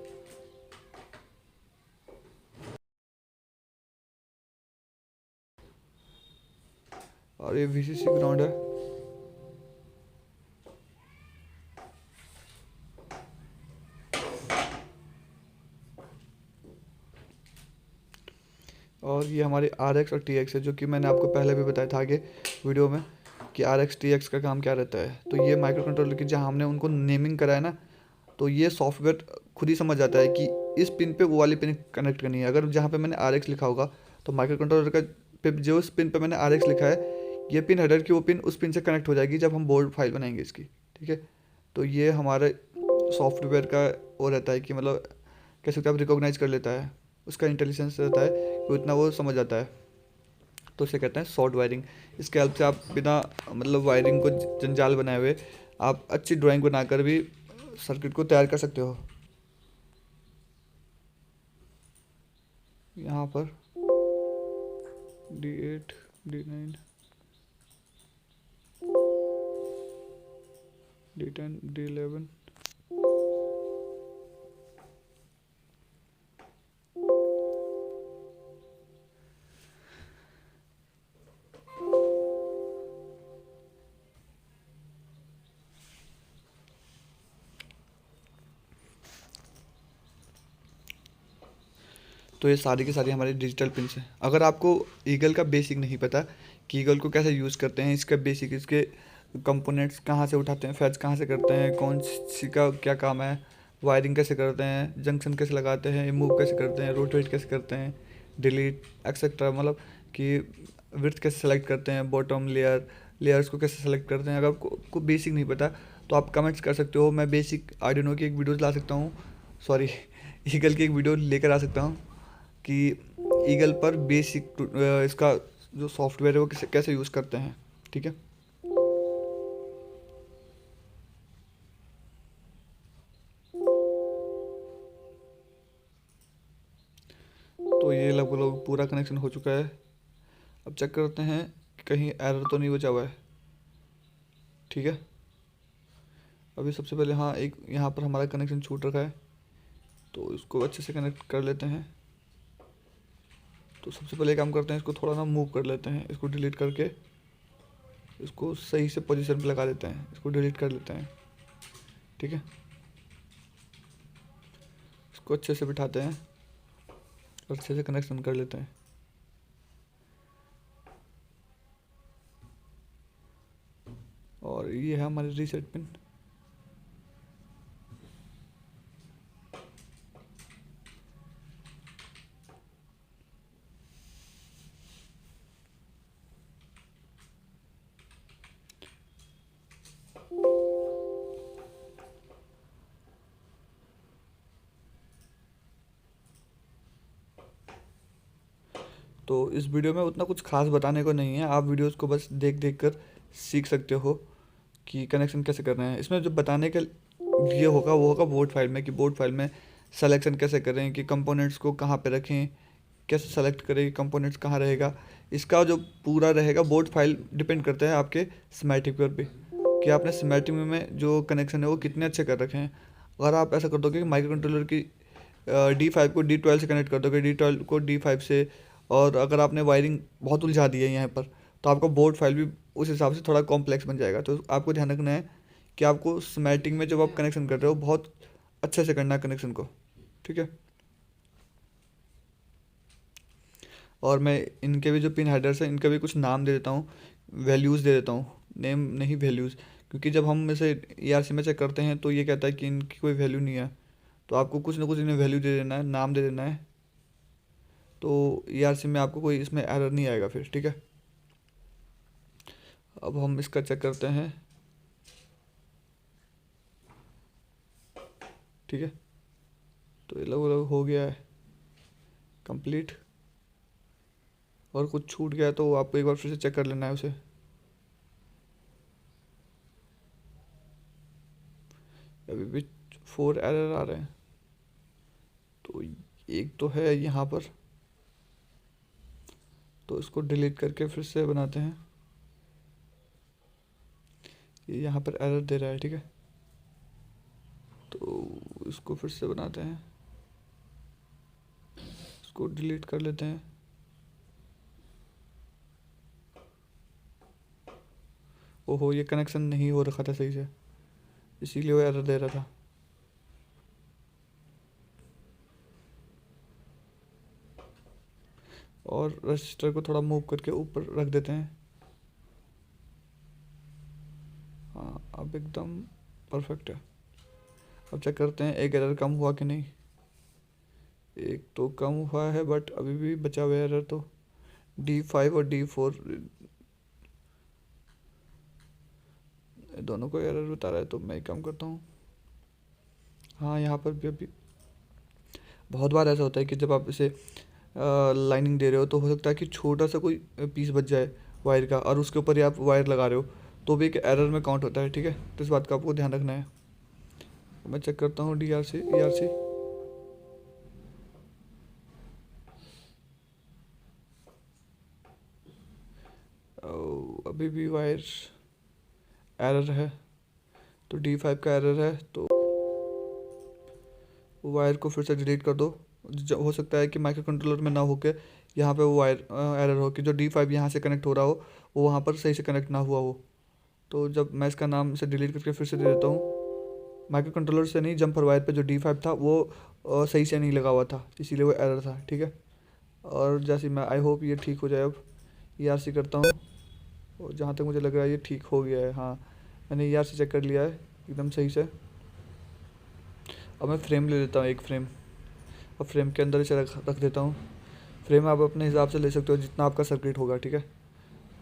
और ये VCC ग्राउंड है। और ये हमारे RX और TX है, जो कि मैंने आपको पहले भी बताया था आगे वीडियो में कि RX TX का काम क्या रहता है। तो ये माइक्रो कंट्रोलर की जहाँ हमने उनको नेमिंग कराया ना, तो ये सॉफ्टवेयर खुद ही समझ जाता है कि इस पिन पे वो वाली पिन कनेक्ट करनी है। अगर जहाँ पे मैंने RX लिखा होगा तो माइक्रो कंट्रोलर का पे जो इस पिन पे मैंने RX लिखा है, ये पिन हेडर की वो पिन उस पिन से कनेक्ट हो जाएगी जब हम बोर्ड फाइल बनाएंगे इसकी, ठीक है। तो ये हमारे सॉफ्टवेयर का वो रहता है कि मतलब कह सकते हैं आप, रिकॉग्नाइज कर लेता है, उसका इंटेलिजेंस रहता है कि उतना वो समझ आता है। तो इसे कहते हैं शॉर्ट वायरिंग। इसके हेल्प से आप बिना मतलब वायरिंग को जंजाल बनाए हुए आप अच्छी ड्राइंग बनाकर भी सर्किट को तैयार कर सकते हो। यहाँ पर D8, D9, D10, D11, तो ये सारी की सारी हमारी डिजिटल पिन्स हैं। अगर आपको ईगल का बेसिक नहीं पता कि ईगल को कैसे यूज़ करते हैं, इसका बेसिक, इसके कंपोनेंट्स कहाँ से उठाते हैं, फैच कहाँ से करते हैं, कौन सी का क्या काम है, वायरिंग कैसे करते हैं, जंक्शन कैसे लगाते हैं, मूव कैसे करते हैं, रोटेट कैसे करते हैं, डिलीट एक्सेट्रा, मतलब कि विड्थ कैसे सेलेक्ट करते हैं, बॉटम लेयर्स को कैसे सेलेक्ट करते हैं, अगर आपको बेसिक नहीं पता तो आप कमेंट्स कर सकते हो। मैं बेसिक आर्डिनो की एक वीडियो ला सकता हूँ, सॉरी ईगल की एक वीडियो लेकर आ सकता हूँ कि ईगल पर बेसिक इसका जो सॉफ्टवेयर है वो कैसे कैसे यूज़ करते हैं, ठीक है। तो ये लगभग पूरा कनेक्शन हो चुका है। अब चेक करते हैं कि कहीं एरर तो नहीं बचा हुआ है, ठीक है। अभी सबसे पहले हाँ, एक यहाँ पर हमारा कनेक्शन छूट रखा है, तो इसको अच्छे से कनेक्ट कर लेते हैं। तो सबसे पहले काम करते हैं, इसको थोड़ा ना मूव कर लेते हैं, इसको डिलीट करके इसको सही से पोजीशन पे लगा देते हैं, इसको डिलीट कर लेते हैं, ठीक है। इसको अच्छे से बिठाते हैं और अच्छे से कनेक्शन कर लेते हैं। और ये है हमारी रीसेट पिन। तो इस वीडियो में उतना कुछ खास बताने को नहीं है, आप वीडियोस को बस देख देख कर सीख सकते हो कि कनेक्शन कैसे करना है। इसमें जो बताने के लिए होगा वो होगा बोर्ड फाइल में, कि बोर्ड फाइल में सेलेक्शन कैसे करें, कि कंपोनेंट्स को कहाँ पे रखें, कैसे सेलेक्ट करें, कंपोनेंट्स कहाँ रहेगा। इसका जो पूरा रहेगा बोर्ड फाइल डिपेंड करता है आपके स्कीमेटिक पर भी, कि आपने स्कीमेटिक में जो कनेक्शन है वो कितने अच्छे कर रखे हैं। अगर आप ऐसा कर दोगे कि माइक्रो कंट्रोलर की D5 को D12 से कनेक्ट कर दोगे, D12 को D5 से, और अगर आपने वायरिंग बहुत उलझा दी है यहाँ पर, तो आपका बोर्ड फाइल भी उस हिसाब से थोड़ा कॉम्प्लेक्स बन जाएगा। तो आपको ध्यान रखना है कि आपको स्कीमेटिक में जब आप कनेक्शन कर रहे हो बहुत अच्छे से करना है कनेक्शन को, ठीक है। और मैं इनके भी जो पिन हेडर्स हैं इनका भी कुछ नाम दे देता हूँ, वैल्यूज़ दे देता हूँ, नेम नहीं वैल्यूज़, क्योंकि जब हम इसे ERC में चेक करते हैं तो ये कहता है कि इनकी कोई वैल्यू नहीं है, तो आपको कुछ ना कुछ इन्हें वैल्यू दे देना है, नाम दे देना है। तो ERC में आपको कोई इसमें एरर नहीं आएगा फिर, ठीक है। अब हम इसका चेक करते हैं, ठीक है। तो ये लगभग हो गया है कंप्लीट, और कुछ छूट गया है तो आपको एक बार फिर से चेक कर लेना है उसे। अभी भी 4 एरर आ रहे हैं, तो एक तो है यहाँ पर, तो इसको डिलीट करके फिर से बनाते हैं। ये यहाँ पर एरर दे रहा है, ठीक है। तो इसको फिर से बनाते हैं, इसको डिलीट कर लेते हैं। ओहो, ये कनेक्शन नहीं हो रखा था सही से, इसीलिए वो एरर दे रहा था। और रजिस्टर को थोड़ा मूव करके ऊपर रख देते हैं। हाँ, अब एकदम परफेक्ट है। अब चेक करते हैं एक एरर कम हुआ कि नहीं। एक तो कम हुआ है बट अभी भी बचा हुआ है एरर, तो D5 और D4 दोनों को एरर बता रहा है, तो मैं एक काम करता हूँ। हाँ, यहाँ पर भी अभी बहुत बार ऐसा होता है कि जब आप इसे लाइनिंग दे रहे हो तो हो सकता है कि छोटा सा कोई पीस बच जाए वायर का, और उसके ऊपर ही आप वायर लगा रहे हो, तो भी एक एरर में काउंट होता है। ठीक है, तो इस बात का आपको ध्यान रखना है। मैं चेक करता हूँ DRC ERC। अभी भी वायर एरर है, तो D5 का एरर है, तो वायर को फिर से डिलीट कर दो। हो सकता है कि माइक्रो कंट्रोलर में ना होके यहाँ पे वो वायर एरर हो कि जो D5 यहाँ से कनेक्ट हो रहा हो वो वहाँ पर सही से कनेक्ट ना हुआ हो। तो जब मैं इसका नाम इसे डिलीट करके फिर से दे देता हूँ, माइक्रो कंट्रोलर से नहीं, जंपर वायर पे जो D5 था वो सही से नहीं लगा हुआ था, इसीलिए वो एरर था। ठीक है, और जैसे मैं आई होप ये ठीक हो जाए। अब ERC करता हूँ, और जहाँ तक मुझे लग रहा है ये ठीक हो गया है। हाँ, मैंने ERC चेक कर लिया है एकदम सही से। अब मैं फ्रेम ले लेता हूँ, एक फ्रेम, और फ्रेम के अंदर इसे रख देता हूँ। फ्रेम आप अपने हिसाब से ले सकते हो जितना आपका सर्किट होगा। ठीक है,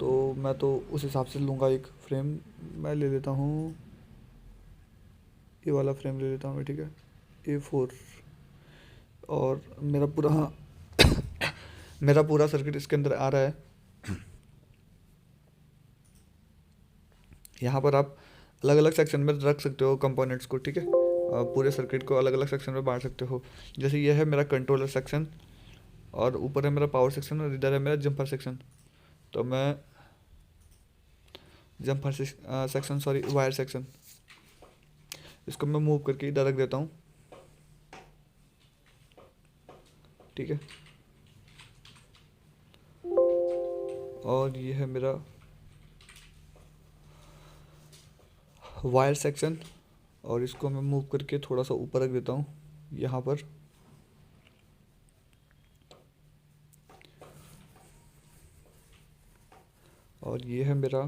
तो मैं तो उस हिसाब से लूँगा। एक फ्रेम मैं ले लेता हूँ, ये वाला फ्रेम ले लेता हूँ मैं। ठीक है, A4, और मेरा पूरा, हाँ, मेरा पूरा सर्किट इसके अंदर आ रहा है। यहाँ पर आप अलग अलग सेक्शन में रख सकते हो कंपोनेंट्स को। ठीक है, पूरे सर्किट को अलग अलग सेक्शन में बांट सकते हो। जैसे ये है मेरा कंट्रोलर सेक्शन, और ऊपर है मेरा पावर सेक्शन, और इधर है मेरा जंपर सेक्शन। तो मैं jumper section, sorry, wire section, इसको मैं मूव करके इधर रख देता हूँ। ठीक है, और ये है मेरा वायर सेक्शन, और इसको मैं मूव करके थोड़ा सा ऊपर रख देता हूँ यहाँ पर। और ये है मेरा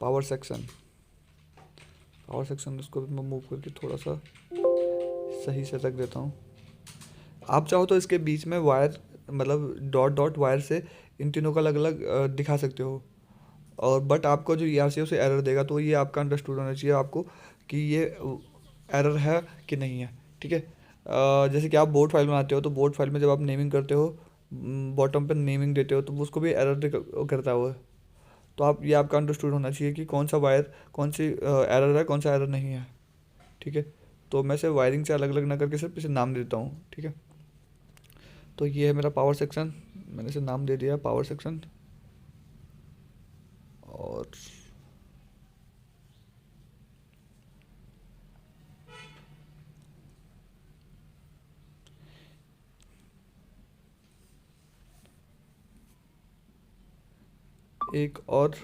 पावर सेक्शन। पावर सेक्शन, इसको भी मैं मूव करके थोड़ा सा सही से रख देता हूँ। आप चाहो तो इसके बीच में वायर, मतलब डॉट डॉट वायर से इन तीनों का अलग अलग दिखा सकते हो, और बट आपको जो ERC है उसे एरर देगा। तो ये आपका अंडरस्टूड होना चाहिए आपको कि ये एरर है कि नहीं है। ठीक है, जैसे कि आप बोर्ड फाइल बनाते हो, तो बोर्ड फाइल में जब आप नेमिंग करते हो, बॉटम पे नेमिंग देते हो, तो उसको भी एरर करता हुआ है। तो आप, ये आपका अंडरस्टूड होना चाहिए कि कौन सा वायर, कौन सी एरर है, कौन सा एरर नहीं है। ठीक है, तो मैं इसे वायरिंग से अलग अलग ना करके सिर्फ इसे नाम देता हूँ। ठीक है, तो ये है मेरा पावर सेक्शन, मैंने इसे नाम दे दिया पावर सेक्शन। और एक और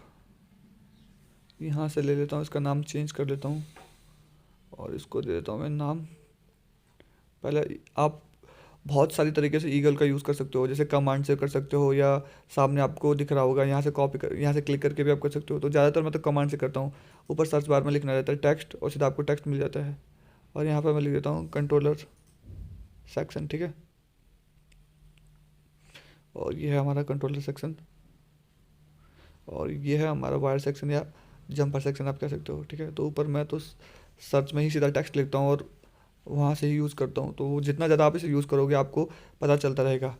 यहाँ से ले लेता हूँ, इसका नाम चेंज कर लेता हूँ, और इसको दे देता हूँ मैं नाम। पहले आप बहुत सारी तरीके से ईगल का यूज़ कर सकते हो, जैसे कमांड से कर सकते हो, या सामने आपको दिख रहा होगा, यहाँ से कॉपी कर, यहाँ से क्लिक करके भी आप कर सकते हो। तो ज़्यादातर मैं तो कमांड से करता हूँ। ऊपर सर्च बार में लिखना रहता है टेक्स्ट, और सीधा आपको टेक्स्ट मिल जाता है। और यहाँ पर मैं लिख देता हूँ कंट्रोलर सेक्शन। ठीक है, और ये है हमारा कंट्रोलर सेक्शन, और ये है हमारा वायर सेक्शन या जंपर सेक्शन आप कह सकते हो। ठीक है, तो ऊपर मैं तो सर्च में ही सीधा टेक्स्ट लिखता हूँ और वहाँ से ही यूज़ करता हूँ। तो जितना ज़्यादा आप इसे यूज़ करोगे आपको पता चलता रहेगा।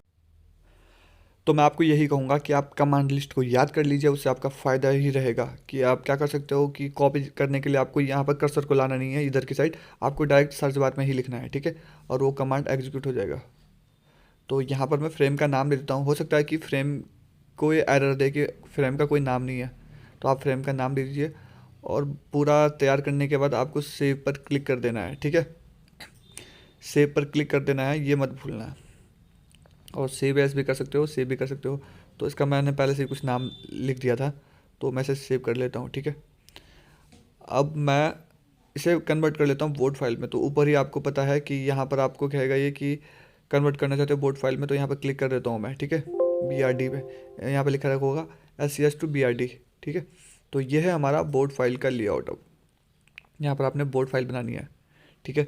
तो मैं आपको यही कहूँगा कि आप कमांड लिस्ट को याद कर लीजिए, उससे आपका फ़ायदा ही रहेगा। कि आप क्या कर सकते हो कि कॉपी करने के लिए आपको यहाँ पर कर्सर को लाना नहीं है इधर की साइड, आपको डायरेक्ट सर्च बार में ही लिखना है। ठीक है, और वो कमांड एग्जीक्यूट हो जाएगा। तो यहाँ पर मैं फ्रेम का नाम दे देता हूँ। हो सकता है कि फ्रेम को ये एरर दे कि फ्रेम का कोई नाम नहीं है, तो आप फ्रेम का नाम दे दीजिए। और पूरा तैयार करने के बाद आपको सेव पर क्लिक कर देना है। ठीक है, सेव पर क्लिक कर देना है, ये मत भूलना है। और सेव एज भी कर सकते हो, सेव भी कर सकते हो। तो इसका मैंने पहले से ही कुछ नाम लिख दिया था, तो मैं इसे सेव कर लेता हूँ। ठीक है, अब मैं इसे कन्वर्ट कर लेता हूँ बोर्ड फाइल में। तो ऊपर ही आपको पता है कि यहाँ पर आपको कहेगा ये कि कन्वर्ट करना चाहते हो बोर्ड फाइल में, तो यहाँ पर क्लिक कर देता हूँ मैं। ठीक है, BRD में यहाँ पर लिखा रखा होगा SCS to BRD। ठीक है, तो ये है हमारा बोर्ड फाइल का लेआउट। अब यहाँ पर आपने बोर्ड फाइल बनानी है। ठीक है,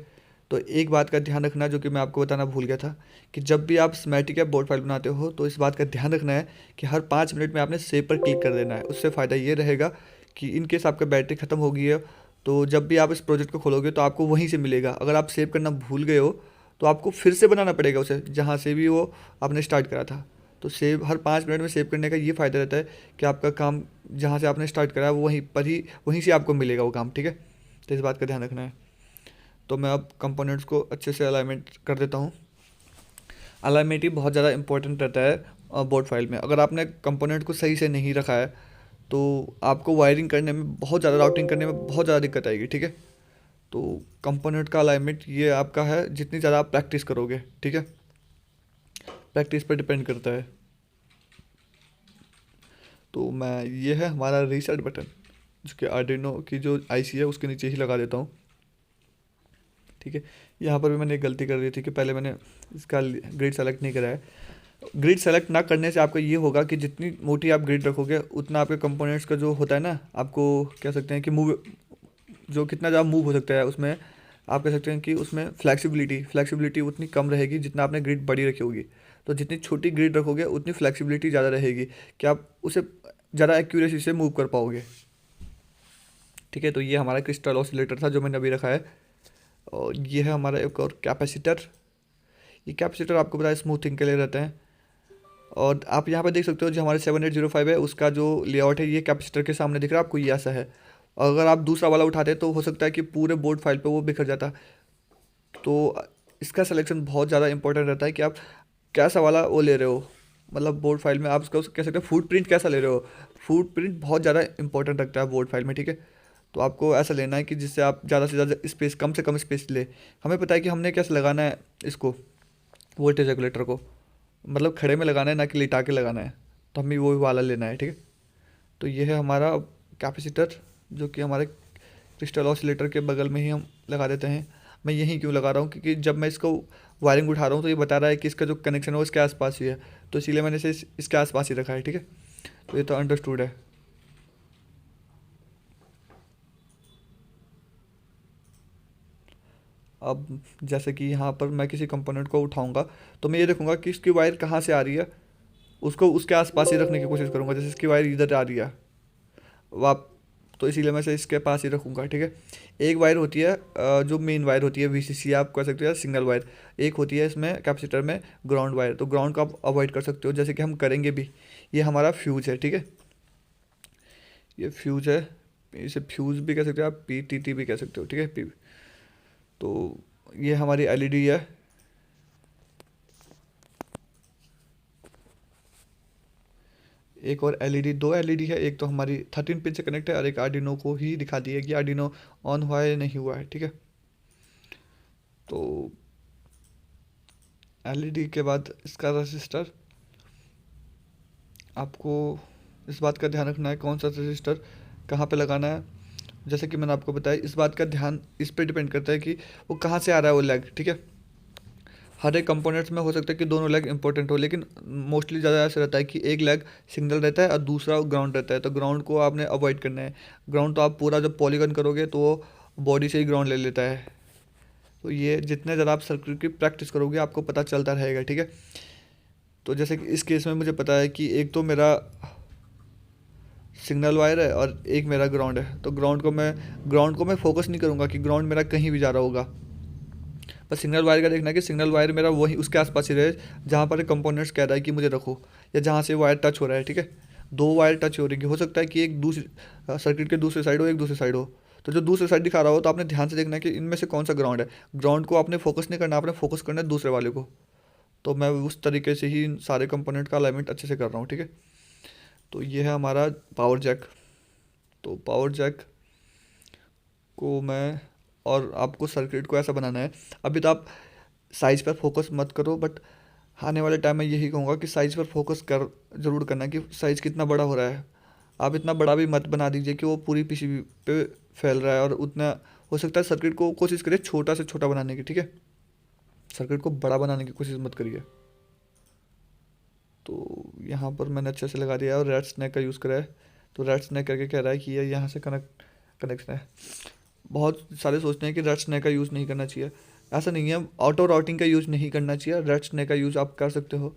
तो एक बात का ध्यान रखना जो कि मैं आपको बताना भूल गया था, कि जब भी आप स्कीमेटिक या बोर्ड फाइल बनाते हो तो इस बात का ध्यान रखना है कि हर 5 मिनट में आपने सेव पर क्लिक कर देना है। उससे फ़ायदा ये रहेगा कि इन केस आपका बैटरी ख़त्म हो गई है तो जब भी आप इस प्रोजेक्ट को खोलोगे तो आपको वहीं से मिलेगा। अगर आप सेव करना भूल गए हो तो आपको फिर से बनाना पड़ेगा उसे, जहाँ से भी वो आपने स्टार्ट करा था। तो सेव हर 5 मिनट में सेव करने का ये फ़ायदा रहता है कि आपका काम जहाँ से आपने स्टार्ट करा है वो वहीं पर ही, वहीं से आपको मिलेगा वो काम, ठीक है। तो इस बात का ध्यान रखना है। तो मैं अब कंपोनेंट्स को अच्छे से अलाइनमेंट कर देता हूँ। अलाइनमेंट ही बहुत ज़्यादा इंपॉर्टेंट रहता है बोर्ड फाइल में। अगर आपने कंपोनेंट को सही से नहीं रखा है तो आपको वायरिंग करने में बहुत ज़्यादा, राउटिंग करने में बहुत ज़्यादा दिक्कत आएगी, ठीक है। तो कंपोनेंट का अलाइनमेंट ये आपका है, जितनी ज़्यादा आप प्रैक्टिस करोगे, ठीक है, प्रैक्टिस पर डिपेंड करता है। तो मैं, ये है हमारा रीसेट बटन जो कि आर्डिनो की जो आईसी है उसके नीचे ही लगा देता हूँ, ठीक है। यहाँ पर भी मैंने एक गलती कर दी थी कि पहले मैंने इसका ग्रिड सेलेक्ट नहीं करा है। ग्रिड सेलेक्ट ना करने से आपका ये होगा कि जितनी मोटी आप ग्रिड रखोगे उतना आपके कंपोनेंट्स का जो होता है ना, आपको कह सकते हैं कि मूव, जो कितना ज़्यादा मूव हो सकता है उसमें, आप कह सकते हैं कि उसमें फ्लैक्सिबिलिटी उतनी कम रहेगी जितना आपने ग्रिड बड़ी रखी होगी। तो जितनी छोटी ग्रिड रखोगे उतनी फ्लैक्सिबिलिटी ज़्यादा रहेगी कि आप उसे ज़्यादा एक्यूरेसी से मूव कर पाओगे, ठीक है। तो ये हमारा क्रिस्टल ऑसिलेटर था जो मैंने अभी रखा है। और ये है हमारा एक और कैपेसिटर। ये कैपेसिटर आपको पता है स्मूथिंग के लिए रहता है। और आप यहाँ पर देख सकते हो जो हमारे 7805 है उसका जो लेआउट है ये कैपेसिटर के सामने दिख रहा है आपको, ये ऐसा है। और अगर आप दूसरा वाला उठाते तो हो सकता है कि पूरे बोर्ड फाइल पे वो बिखर जाता। तो इसका सिलेक्शन बहुत ज़्यादा इंपॉर्टेंट रहता है कि आप कैसा वाला वो ले रहे हो, मतलब बोर्ड फाइल में आप उसका कह सकते हो फुट प्रिंट कैसा ले रहे हो। फुट प्रिंट बहुत ज़्यादा इंपॉर्टेंट रखता है बोर्ड फाइल में, ठीक है। तो आपको ऐसा लेना है कि जिससे आप ज़्यादा से ज़्यादा स्पेस, कम से कम स्पेस ले। हमें पता है कि हमने कैसे लगाना है इसको, वोल्टेज रेगुलेटर को, मतलब खड़े में लगाना है ना कि लिटा के लगाना है। तो हमें वो वाला लेना है, ठीक है। तो ये है हमारा कैपेसिटर जो कि हमारे क्रिस्टल ऑसिलेटर के बगल में ही हम लगा देते हैं। मैं यहीं क्यों लगा रहा हूँ, क्योंकि जब मैं इसको वायरिंग उठा रहा हूँ तो ये बता रहा है कि इसका जो कनेक्शन है वो इसके आसपास ही है, तो इसीलिए मैंने इसे इसके आसपास ही रखा है, ठीक है। तो ये तो अंडरस्टूड है। अब जैसे कि यहाँ पर मैं किसी कंपोनेंट को उठाऊंगा तो मैं ये देखूंगा कि इसकी वायर कहाँ से आ रही है, उसको उसके आसपास ही रखने की कोशिश करूंगा। जैसे इसकी वायर इधर आ रही है वाप, तो इसीलिए मैं इसे इसके पास ही रखूँगा, ठीक है। एक वायर होती है जो मेन वायर होती है, वीसीसी आप कह सकते हो या सिंगल वायर। एक होती है इसमें कैपेसिटर में ग्राउंड वायर, तो ग्राउंड को आप अवॉइड कर सकते हो, जैसे कि हम करेंगे भी। ये हमारा फ्यूज़ है, ठीक है, ये फ्यूज़ है। इसे फ्यूज़ भी कह सकते हो आप, पीटीटी भी कह सकते हो, ठीक है, पी। तो ये हमारी एलईडी है। एक और एलईडी, दो एलईडी है, एक तो हमारी 13 पिन से कनेक्ट है और एक आर्डिनो को ही दिखा दी है कि आर्डिनो ऑन हुआ है नहीं हुआ है, ठीक है। तो एलईडी के बाद इसका रजिस्टर, आपको इस बात का ध्यान रखना है कौन सा रजिस्टर कहाँ पे लगाना है। जैसे कि मैंने आपको बताया, इस बात का ध्यान इस पे डिपेंड करता है कि वो कहाँ से आ रहा है वो लैग, ठीक है। हर एक कंपोनेंट्स में हो सकता है कि दोनों लेग इंपॉर्टेंट हो, लेकिन मोस्टली ज़्यादा ऐसा रहता है कि एक लेग सिग्नल रहता है और दूसरा ग्राउंड रहता है। तो ग्राउंड को आपने अवॉइड करना है। ग्राउंड तो आप पूरा जब पॉलीगन करोगे तो वो बॉडी से ही ग्राउंड ले लेता है। तो ये जितने ज़्यादा आप सर्किट की प्रैक्टिस करोगे आपको पता चलता रहेगा, ठीक है। तो जैसे कि इस केस में मुझे पता है कि एक तो मेरा सिग्नल वायर है और एक मेरा ग्राउंड है। तो ग्राउंड को मैं फोकस नहीं करूँगा कि ग्राउंड मेरा कहीं भी जा रहा होगा। बस सिग्नल वायर का देखना है कि सिग्नल वायर मेरा वही उसके आसपास ही रहे जहाँ पर कंपोनेंट्स कह रहा है कि मुझे रखो, या जहाँ से वायर टच हो रहा है, ठीक है। दो वायर टच हो रही है, हो सकता है कि एक दूसरी सर्किट के दूसरे साइड हो, एक दूसरी साइड हो। तो जो दूसरे साइड दिखा रहा हो तो आपने ध्यान से देखना है कि इनमें से कौन सा ग्राउंड है। ग्राउंड को आपने फोकस नहीं करना, आपने फोकस करना है दूसरे वाले को। तो मैं उस तरीके से ही सारे कंपोनेंट का अलाइनमेंट अच्छे से कर रहा हूँ, ठीक है। तो ये है हमारा पावर जैक। तो पावर जैक को मैं, और आपको सर्किट को ऐसा बनाना है, अभी तो आप साइज़ पर फोकस मत करो, बट आने वाले टाइम में यही कहूँगा कि साइज़ पर फोकस कर ज़रूर करना कि साइज़ कितना बड़ा हो रहा है। आप इतना बड़ा भी मत बना दीजिए कि वो पूरी पीसीबी पे फैल रहा है, और उतना हो सकता है सर्किट को कोशिश करिए छोटा से छोटा बनाने की, ठीक है। सर्किट को बड़ा बनाने की कोशिश मत करिए। तो यहाँ पर मैंने अच्छे से लगा दिया है और रेड स्नैक का यूज़ करा है। तो रेड स्नैक करके कह रहा है कि ये यहाँ से कनेक्शन है। बहुत सारे सोचते हैं कि रेड स्नैक का यूज़ नहीं करना चाहिए, ऐसा नहीं है, ऑटो राउटिंग का यूज़ नहीं करना चाहिए, रेड स्नैक का यूज़ आप कर सकते हो।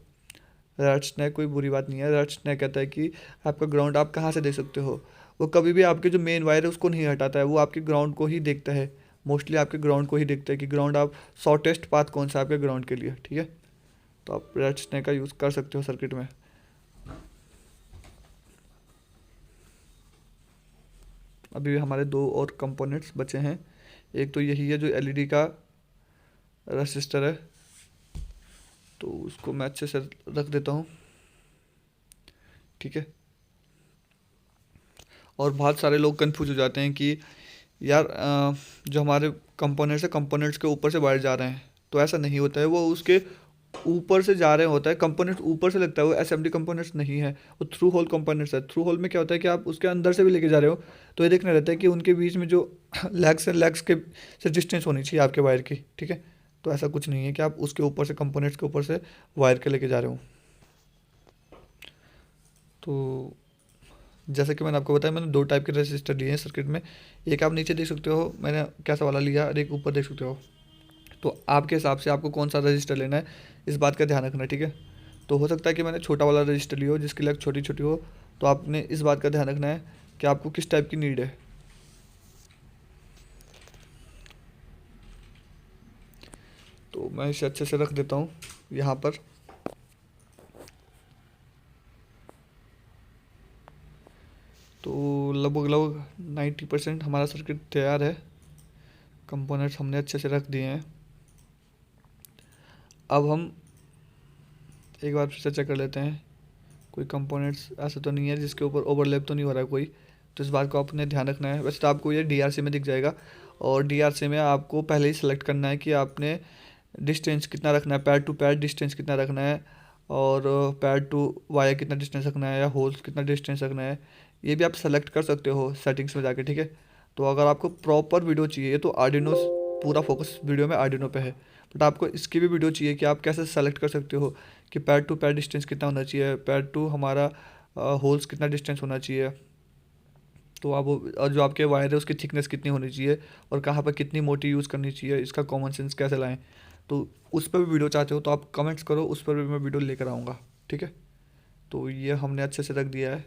रेड स्नैक कोई बुरी बात नहीं है। रेड स्नैक कहता है कि आपका ग्राउंड आप कहाँ से देख सकते हो। वो कभी भी आपके जो मेन वायर है उसको नहीं हटाता है, वो आपके ग्राउंड को ही देखता है। मोस्टली आपके ग्राउंड को ही देखता है कि ग्राउंड आप शॉर्टेस्ट पाथ कौन सा है आपके ग्राउंड के लिए, ठीक है। तो आप रेड स्नैक का यूज़ कर सकते हो सर्किट में। अभी हमारे दो और कंपोनेंट्स बचे हैं। एक तो यही है जो एलईडी का रेसिस्टर है, तो उसको मैं अच्छे से रख देता हूँ, ठीक है। और बहुत सारे लोग कंफ्यूज हो जाते हैं कि यार जो हमारे कंपोनेंट्स है, कंपोनेंट्स के ऊपर से वायर जा रहे हैं, तो ऐसा नहीं होता है। वो उसके ऊपर से जा रहे होता है, कंपोनेंट ऊपर से लगता है, वो असेंबली कंपोनेंट्स नहीं है, वो थ्रू होल कंपोनेंट्स है। थ्रू होल में क्या होता है कि आप उसके अंदर से भी लेके जा रहे हो, तो ये देखना रहता है कि उनके बीच में जो लेग्स है, लेग्स के से डिस्टेंस होनी चाहिए आपके वायर की, ठीक है। तो ऐसा कुछ नहीं है कि आप उसके ऊपर से, कंपोनेंट्स के ऊपर से वायर के लेके जा रहे हो। तो जैसे कि मैंने आपको बताया, मैंने दो टाइप के रेजिस्टर लिए हैं सर्किट में। एक आप नीचे देख सकते हो मैंने कैसा वाला लिया, और एक ऊपर देख सकते हो। तो आपके हिसाब से आपको कौन सा रजिस्टर लेना है, इस बात का ध्यान रखना है, ठीक है। तो हो सकता है कि मैंने छोटा वाला रजिस्टर लिया हो जिसकी लेग छोटी छोटी हो, तो आपने इस बात का ध्यान रखना है कि आपको किस टाइप की नीड है। तो मैं इसे अच्छे से रख देता हूँ यहाँ पर। तो लगभग लगभग 90% हमारा सर्किट तैयार है। कंपोनेंट्स हमने अच्छे से रख दिए हैं। अब हम एक बार फिर से चेक कर लेते हैं, कोई कंपोनेंट्स ऐसा तो नहीं है जिसके ऊपर ओवरलैप तो नहीं हो रहा है कोई। तो इस बात को आपने ध्यान रखना है। वैसे तो आपको ये डीआरसी में दिख जाएगा, और डीआरसी में आपको पहले ही सेलेक्ट करना है कि आपने डिस्टेंस कितना रखना है, पैड टू पैड डिस्टेंस कितना रखना है, और पैड टू वायर कितना डिस्टेंस रखना है, या होल्स कितना डिस्टेंस रखना है। ये भी आप सेलेक्ट कर सकते हो सेटिंग्स में जाके, ठीक है। तो अगर आपको प्रॉपर वीडियो चाहिए तो आर्डिनो, पूरा फोकस वीडियो में आर्डिनो पे है। बट आपको इसकी भी वीडियो चाहिए कि आप कैसे सेलेक्ट कर सकते हो कि पैड टू पैड डिस्टेंस कितना होना चाहिए, पैड टू हमारा होल्स कितना डिस्टेंस होना चाहिए। तो आप और जो आपके वायर है उसकी थिकनेस कितनी होनी चाहिए, और कहाँ पर कितनी मोटी यूज़ करनी चाहिए, इसका कॉमन सेंस कैसे लाएं। तो उस पर भी वीडियो चाहते हो तो आप कमेंट्स करो, उस पर भी मैं वीडियो लेकर आऊँगा, ठीक है। तो ये हमने अच्छे से रख दिया है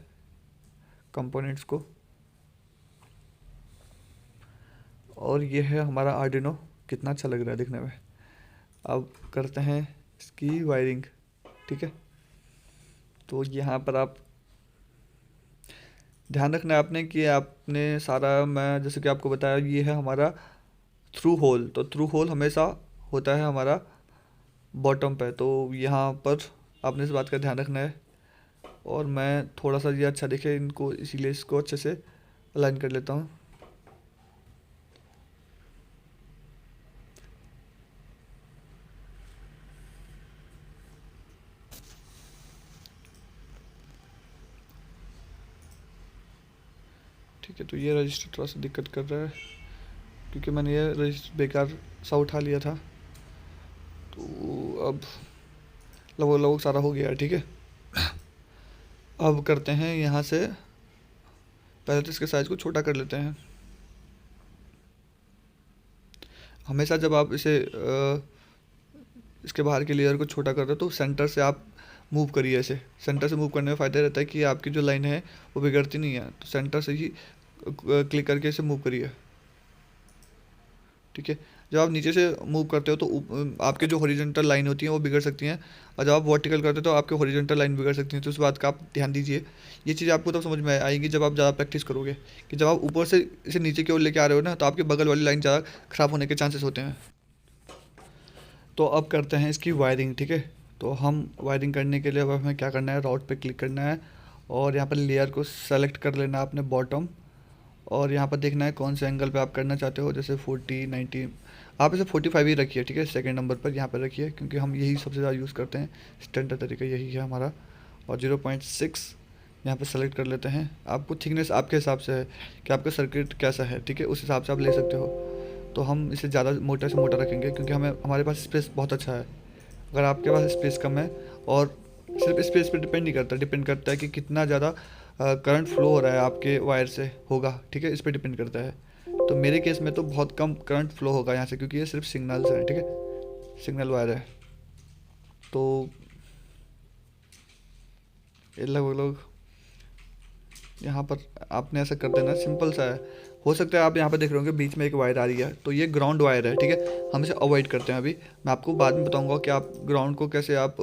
कंपोनेंट्स को, और ये है हमारा आर्डिनो। कितना अच्छा लग रहा है दिखने में। अब करते हैं इसकी वायरिंग, ठीक है। तो यहाँ पर आप ध्यान रखना है आपने कि आपने सारा, मैं जैसे कि आपको बताया, ये है हमारा थ्रू होल। तो थ्रू होल हमेशा होता है हमारा बॉटम पे, तो यहाँ पर आपने इस बात का ध्यान रखना है। और मैं थोड़ा सा ये अच्छा दिखे इनको, इसीलिए इसको अच्छे से अलाइन कर लेता हूँ। ठीक है, तो ये रजिस्टर थोड़ा सा दिक्कत कर रहा है क्योंकि मैंने ये रजिस्टर बेकार सा उठा लिया था। तो अब लगभग लगभग सारा हो गया है, ठीक है। अब करते हैं यहाँ से, पहले तो इसके साइज़ को छोटा कर लेते हैं। हमेशा जब आप इसे इसके बाहर की लेयर को छोटा कर रहे हो तो सेंटर से आप मूव करिए ऐसे। सेंटर से मूव करने में फ़ायदा रहता है कि आपकी जो लाइन है वो बिगड़ती नहीं है, तो सेंटर से ही क्लिक करके इसे मूव करिए, ठीक है। जब आप नीचे से मूव करते हो तो आपके जो हॉरिजॉन्टल लाइन होती हैं वो बिगड़ सकती हैं, और जब आप वर्टिकल करते हो तो आपके हॉरिजॉन्टल लाइन बिगड़ सकती हैं। तो इस बात का आप ध्यान दीजिए। ये चीज़ आपको तब समझ में आएगी जब आप ज़्यादा प्रैक्टिस करोगे, कि जब आप ऊपर से इसे नीचे की ओर लेके आ रहे हो ना, तो आपके बगल वाली लाइन ज़्यादा ख़राब होने के चांसेस होते हैं। तो अब करते हैं इसकी वायरिंग, ठीक है। तो हम वायरिंग करने के लिए अब हमें क्या करना है, राउट पे क्लिक करना है, और यहाँ पर लेयर को सेलेक्ट कर लेना है आपने बॉटम, और यहाँ पर देखना है कौन से एंगल पे आप करना चाहते हो, जैसे 40, 90। आप इसे 45 ही रखिए, ठीक है। सेकंड नंबर पर यहाँ पर रखिए, क्योंकि हम यही सबसे ज़्यादा यूज़ करते हैं, स्टैंडर्ड तरीका यही है हमारा। और 0.6 यहाँ पर सेलेक्ट कर लेते हैं। आपको थिकनेस आपके हिसाब से है कि आपका सर्किट कैसा है, ठीक है, उस हिसाब से आप ले सकते हो। तो हम इसे ज़्यादा मोटा से मोटा रखेंगे क्योंकि हमारे पास स्पेस बहुत अच्छा है। अगर आपके पास स्पेस कम है, और सिर्फ स्पेस पे डिपेंड नहीं करता, डिपेंड करता है कि कितना ज़्यादा करंट फ्लो हो रहा है आपके वायर से होगा, ठीक है, इस पर डिपेंड करता है। तो मेरे केस में तो बहुत कम करंट फ्लो होगा यहाँ से, क्योंकि ये सिर्फ सिग्नल्स हैं, ठीक है, सिग्नल वायर है। तो ये लगभग यहाँ पर आपने ऐसा कर देना, सिंपल सा है। हो सकता है आप यहाँ पर देख रहे होंगे बीच में एक वायर आ रही है, तो ये ग्राउंड वायर है, ठीक है, हम इसे अवॉइड करते हैं। अभी मैं आपको बाद में बताऊँगा कि आप ग्राउंड को कैसे आप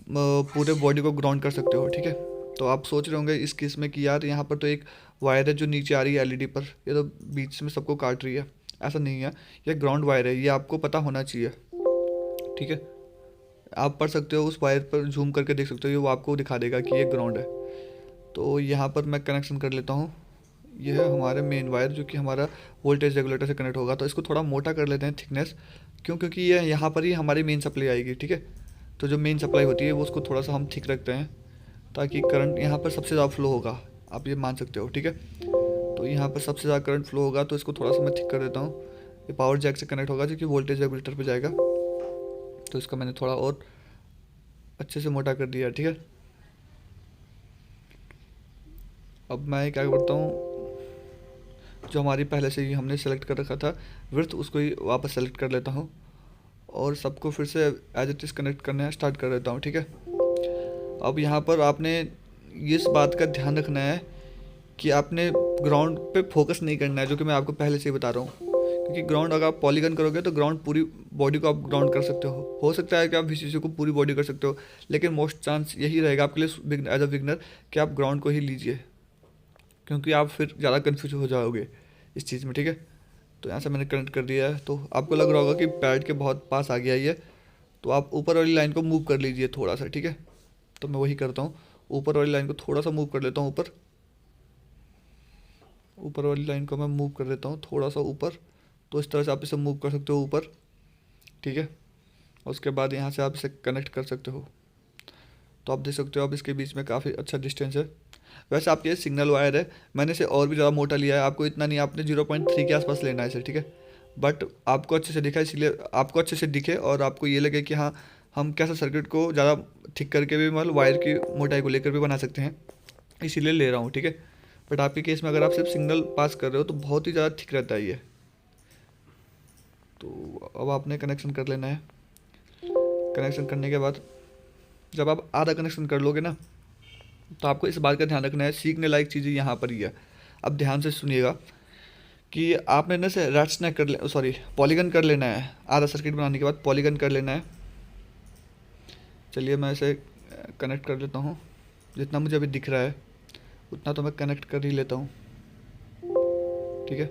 पूरे बॉडी को ग्राउंड कर सकते हो, ठीक है। तो आप सोच रहे होंगे इस केस में कि यार यहाँ पर तो एक वायर है जो नीचे आ रही है एलईडी पर, ये तो बीच में सबको काट रही है। ऐसा नहीं है, ये ग्राउंड वायर है, ये आपको पता होना चाहिए, ठीक है। आप पढ़ सकते हो, उस वायर पर जूम करके देख सकते हो, ये वो आपको दिखा देगा कि ये ग्राउंड है। तो यहाँ पर मैं कनेक्शन कर लेता हूँ। ये है हमारे मेन वायर जो कि हमारा वोल्टेज रेगुलेटर से कनेक्ट होगा। तो इसको थोड़ा मोटा कर लेते हैं थिकनेस, क्यों, क्योंकि ये यहाँ पर ही हमारी मेन सप्लाई आएगी, ठीक है। तो जो मेन सप्लाई होती है वो उसको थोड़ा सा हम थिक रखते हैं, ताकि करंट यहाँ पर सबसे ज़्यादा फ्लो होगा, आप ये मान सकते हो, ठीक है। तो यहाँ पर सबसे ज़्यादा करंट फ्लो होगा, तो इसको थोड़ा सा मैं थिक कर देता हूँ। ये पावर जैक से कनेक्ट होगा जो कि वोल्टेज रेगुलेटर पर जाएगा। तो इसका मैंने थोड़ा और अच्छे से मोटा कर दिया, ठीक है। अब मैं क्या करता हूँ, जो हमारी पहले से ही हमने सेलेक्ट कर रखा था विड्थ, उसको ही वापस सेलेक्ट कर लेता हूँ और सबको फिर से एज इट इज़ कनेक्ट करना स्टार्ट कर देता हूँ, ठीक है। अब यहाँ पर आपने इस बात का ध्यान रखना है कि आपने ग्राउंड पे फोकस नहीं करना है, जो कि मैं आपको पहले से ही बता रहा हूँ। क्योंकि ग्राउंड अगर आप पॉलीगन करोगे तो ग्राउंड पूरी बॉडी को आप ग्राउंड कर सकते हो सकता है कि आप वीसीसी को पूरी बॉडी कर सकते हो, लेकिन मोस्ट चांस यही रहेगा आपके लिए एज अ बिगनर कि आप ग्राउंड को ही लीजिए, क्योंकि आप फिर ज़्यादा कन्फ्यूज हो जाओगे इस चीज़ में, ठीक है। तो यहाँ से मैंने कनेक्ट कर दिया है। तो आपको लग रहा होगा कि पैड के बहुत पास आ गया ये, तो आप ऊपर वाली लाइन को मूव कर लीजिए थोड़ा सा, ठीक है। तो मैं वही करता हूँ, ऊपर वाली लाइन को थोड़ा सा मूव कर लेता हूँ ऊपर वाली लाइन को मैं मूव कर देता हूँ थोड़ा सा ऊपर। तो इस तरह से आप इसे मूव कर सकते हो ऊपर, ठीक है। और उसके बाद यहाँ से आप इसे कनेक्ट कर सकते हो। तो आप देख सकते हो अब इसके बीच में काफ़ी अच्छा डिस्टेंस है। वैसे आपके ये सिग्नल वायर है, मैंने इसे और भी ज़्यादा मोटा लिया है, आपको इतना नहीं, आपने 0.3 के आसपास लेना है इसे, ठीक है। बट आपको अच्छे से दिखा, इसलिए आपको अच्छे से दिखे और आपको ये लगे कि हाँ हम कैसा सर्किट को ज़्यादा ठीक करके भी मतलब वायर की मोटाई को लेकर भी बना सकते हैं, इसीलिए ले रहा हूँ, ठीक है। बट आपके केस में अगर आप सिर्फ सिग्नल पास कर रहे हो तो बहुत ही ज़्यादा ठीक रहता है ये। तो अब आपने कनेक्शन कर लेना है। कनेक्शन करने के बाद जब आप आधा कनेक्शन कर लोगे ना, तो आपको इस बात का ध्यान रखना है, सीखने लायक चीज़ें यहाँ पर ही है। अब ध्यान से सुनिएगा कि आपने ना से रैट स्नैक कर ले सॉरी पॉलीगन कर लेना है। आधा सर्किट बनाने के बाद पॉलीगन कर लेना है। चलिए मैं इसे कनेक्ट कर लेता हूँ, जितना मुझे अभी दिख रहा है उतना तो मैं कनेक्ट कर ही लेता हूँ, ठीक है।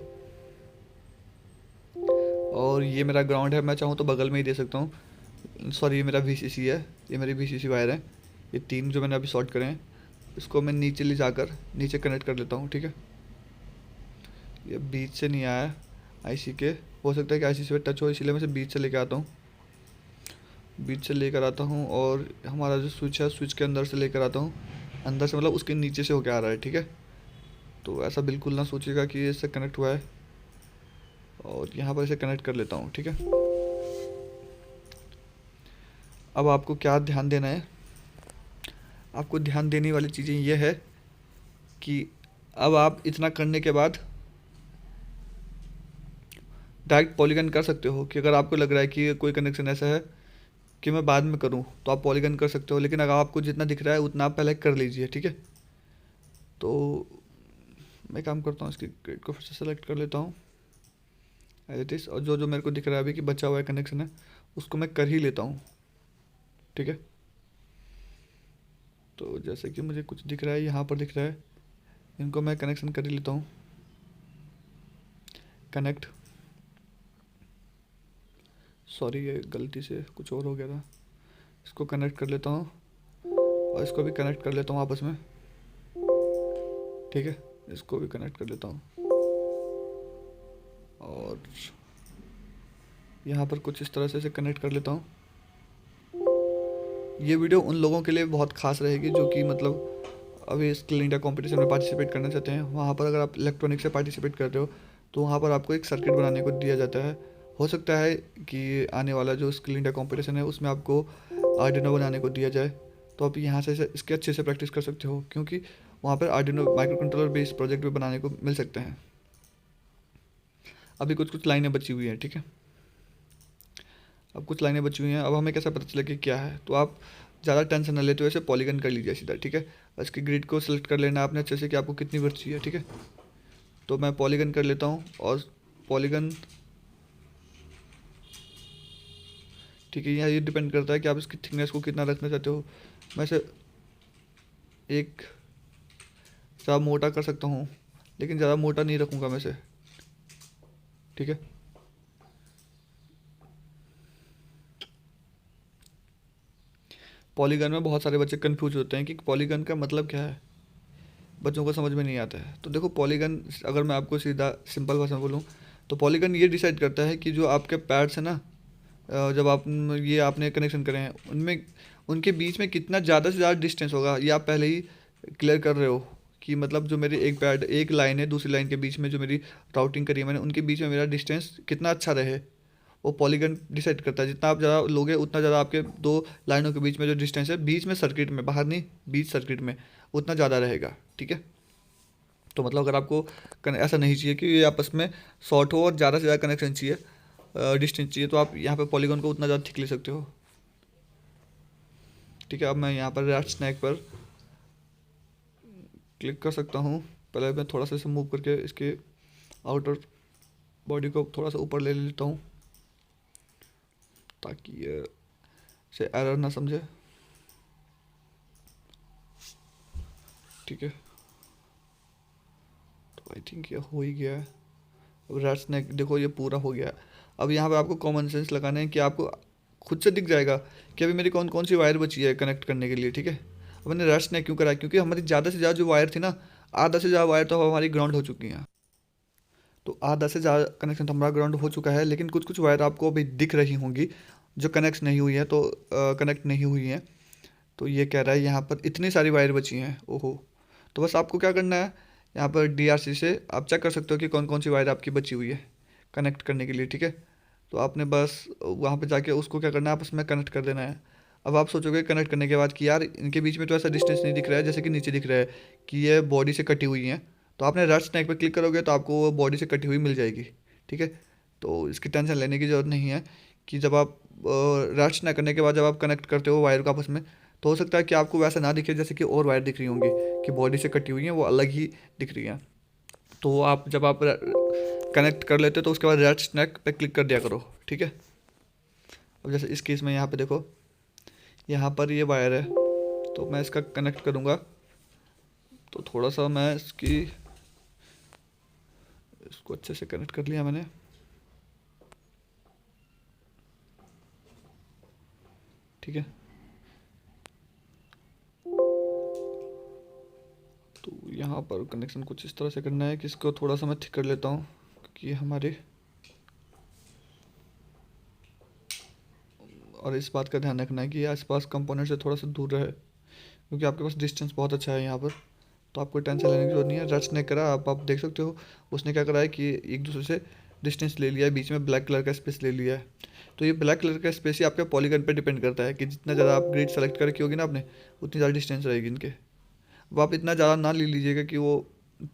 और ये मेरा ग्राउंड है, मैं चाहूँ तो बगल में ही दे सकता हूँ। सॉरी, ये मेरा वीसीसी है, ये मेरी वीसीसी वायर है। ये 3 जो मैंने अभी शॉर्ट करे हैं, इसको मैं नीचे ले जाकर नीचे कनेक्ट कर लेता हूँ, ठीक है। ये बीच से नहीं आया आईसी के, हो सकता है कि आईसी से टच हो, इसलिए मैं इसे बीच से लेकर आता हूँ। बीच से लेकर आता हूँ और हमारा जो स्विच है, स्विच के अंदर से लेकर आता हूँ, अंदर से मतलब उसके नीचे से होकर आ रहा है, ठीक है। तो ऐसा बिल्कुल ना सोचिएगा कि ये इससे कनेक्ट हुआ है, और यहाँ पर इसे कनेक्ट कर लेता हूँ, ठीक है। अब आपको क्या ध्यान देना है, आपको ध्यान देने वाली चीज़ें ये है कि अब आप इतना करने के बाद डायरेक्ट पॉलीगन कर सकते हो, कि अगर आपको लग रहा है कि कोई कनेक्शन ऐसा है कि मैं बाद में करूं तो आप पॉलीगन कर सकते हो, लेकिन अगर आपको जितना दिख रहा है उतना आप पहले कर लीजिए, ठीक है। तो मैं काम करता हूँ, इसकी ग्रिड को फिर से सेलेक्ट कर लेता हूँ एज इट इज़, और जो जो मेरे को दिख रहा है अभी कि बचा हुआ है कनेक्शन है उसको मैं कर ही लेता हूँ, ठीक है। तो जैसे कि मुझे कुछ दिख रहा है, यहाँ पर दिख रहा है, इनको मैं कनेक्शन कर ही लेता हूँ। कनेक्ट, सॉरी ये गलती से कुछ और हो गया था। इसको कनेक्ट कर लेता हूँ और इसको भी कनेक्ट कर लेता हूँ आपस में, ठीक है। इसको भी कनेक्ट कर लेता हूँ और यहाँ पर कुछ इस तरह से इसे कनेक्ट कर लेता हूँ। ये वीडियो उन लोगों के लिए बहुत खास रहेगी जो कि मतलब अभी स्किल इंडिया कॉम्पिटिशन में पार्टिसिपेट करना चाहते हैं। वहाँ पर अगर आप इलेक्ट्रॉनिक से पार्टिसिपेट कर रहे हो तो वहाँ पर आपको एक सर्किट बनाने को दिया जाता है। हो सकता है कि आने वाला जो स्किल इंडिया कॉम्पिटिशन है उसमें आपको आर्डिनो बनाने को दिया जाए, तो आप यहाँ से इसके अच्छे से प्रैक्टिस कर सकते हो, क्योंकि वहाँ पर Arduino micro controller based project भी बनाने को मिल सकते हैं। अभी कुछ कुछ लाइनें बची हुई हैं, ठीक है। अब कुछ लाइनें बची हुई हैं, अब हमें कैसे पता चले कि क्या है। तो आप ज़्यादा टेंशन न लेते हुए इसे पॉलीगन कर लीजिए सीधा, ठीक है। इसकी ग्रिड को सिलेक्ट कर लेना आपने अच्छे से कि आपको कितनी विड्थ चाहिए, ठीक है। तो मैं पॉलीगन कर लेता हूँ और पॉलीगन, ठीक है। यहाँ ये डिपेंड करता है कि आप इसकी थिकनेस को कितना रखना चाहते हो। मैं इसे एक ज़्यादा मोटा कर सकता हूँ, लेकिन ज़्यादा मोटा नहीं रखूँगा मैं इसे, ठीक है। पॉलीगन में बहुत सारे बच्चे कंफ्यूज होते हैं कि पॉलीगन का मतलब क्या है, बच्चों को समझ में नहीं आता है। तो देखो पॉलीगन, अगर मैं आपको सीधा सिंपल भाषा में बोलूँ तो पॉलीगन ये डिसाइड करता है कि जो आपके पैड्स है ना, जब आप ये आपने कनेक्शन करे हैं उनमें, उनके बीच में कितना ज़्यादा से ज़्यादा डिस्टेंस होगा, ये आप पहले ही क्लियर कर रहे हो कि मतलब जो मेरी एक पैड, एक लाइन है, दूसरी लाइन के बीच में जो मेरी राउटिंग करी है मैंने, उनके बीच में मेरा डिस्टेंस कितना अच्छा रहे, वो पॉलीगन डिसाइड करता है। जितना आप ज़्यादा लोगे उतना ज़्यादा आपके दो लाइनों के बीच में जो डिस्टेंस है, बीच में सर्किट में, बाहर नहीं, बीच सर्किट में, उतना ज़्यादा रहेगा, ठीक है। तो मतलब अगर आपको ऐसा नहीं चाहिए कि ये आपस में शॉर्ट हो और ज़्यादा से ज़्यादा कनेक्शन चाहिए, डिस्टेंस चाहिए, तो आप यहाँ पे पॉलीगन को उतना ज़्यादा थिक ले सकते हो, ठीक है। अब मैं यहाँ पर रेड स्नैक पर क्लिक कर सकता हूँ। पहले मैं थोड़ा सा इसे मूव करके इसके आउटर बॉडी को थोड़ा सा ऊपर ले लेता हूँ ताकि ये से एरर ना समझे, ठीक है। तो आई थिंक ये हो ही गया है। अब रेड स्नैक देखो ये पूरा हो गया है। अब यहाँ पे आपको कॉमन सेंस लगाना है कि आपको खुद से दिख जाएगा कि अभी मेरी कौन कौन सी वायर बची है कनेक्ट करने के लिए, ठीक है। अब मैंने रेड स्नैक क्यों करा, क्योंकि हमारी ज़्यादा से ज़्यादा जो वायर थी ना, आधा से ज़्यादा वायर तो हमारी ग्राउंड हो चुकी हैं। तो आधा से ज़्यादा कनेक्शन तो हमारा ग्राउंड हो चुका है, लेकिन कुछ कुछ वायर आपको अभी दिख रही होंगी जो कनेक्ट नहीं हुई है, तो कनेक्ट नहीं हुई हैं। तो ये कह रहा है यहाँ पर इतनी सारी वायर बची हैं, ओहो। तो बस आपको क्या करना है, यहाँ पर DRC से आप चेक कर सकते हो कि कौन कौन सी वायर आपकी बची हुई है कनेक्ट करने के लिए, ठीक है। तो आपने बस वहाँ पे जाके उसको क्या करना है, आपस में कनेक्ट कर देना है। अब आप सोचोगे कनेक्ट करने के बाद कि यार इनके बीच में तो ऐसा डिस्टेंस नहीं दिख रहा है जैसे कि नीचे दिख रहा है कि ये बॉडी से कटी हुई हैं। तो आपने रेड स्नैक पे क्लिक करोगे तो आपको वो बॉडी से कटी हुई मिल जाएगी, ठीक है। तो इसकी टेंशन लेने की ज़रूरत नहीं है कि जब आप रेड स्नैक करने के बाद जब आप कनेक्ट करते हो वायर को आपस में, तो हो सकता है कि आपको वैसा ना दिखे जैसे कि और वायर दिख रही होंगी कि बॉडी से कटी हुई हैं, वो अलग ही दिख रही हैं। तो आप जब आप कनेक्ट कर लेते हो तो उसके बाद रेड स्नैक पे क्लिक कर दिया करो, ठीक है। अब जैसे इस केस में यहाँ पे देखो, यहाँ पर ये वायर है, तो मैं इसका कनेक्ट करूँगा। तो थोड़ा सा मैं इसको अच्छे से कनेक्ट कर लिया मैंने, ठीक है। तो यहाँ पर कनेक्शन कुछ इस तरह से करना है कि इसको थोड़ा सा मैं थिक कर लेता हूँ, क्योंकि हमारे, और इस बात का ध्यान रखना है कि ये आसपास कंपोनेंट से थोड़ा सा दूर रहे, क्योंकि आपके पास डिस्टेंस बहुत अच्छा है यहाँ पर। तो आपको टेंशन लेने की जरूरत नहीं है। रच ने करा, आप देख सकते हो उसने क्या करा है कि एक दूसरे से डिस्टेंस ले लिया है, बीच में ब्लैक कलर का स्पेस ले लिया है। तो ये ब्लैक कलर का स्पेस ही आपके पॉलीगन पे डिपेंड करता है कि जितना ज़्यादा आप ग्रिड सेलेक्ट करके होगी ना आपने, उतनी ज़्यादा डिस्टेंस रहेगी इनके। अब आप इतना ज़्यादा ना ले लीजिएगा कि वो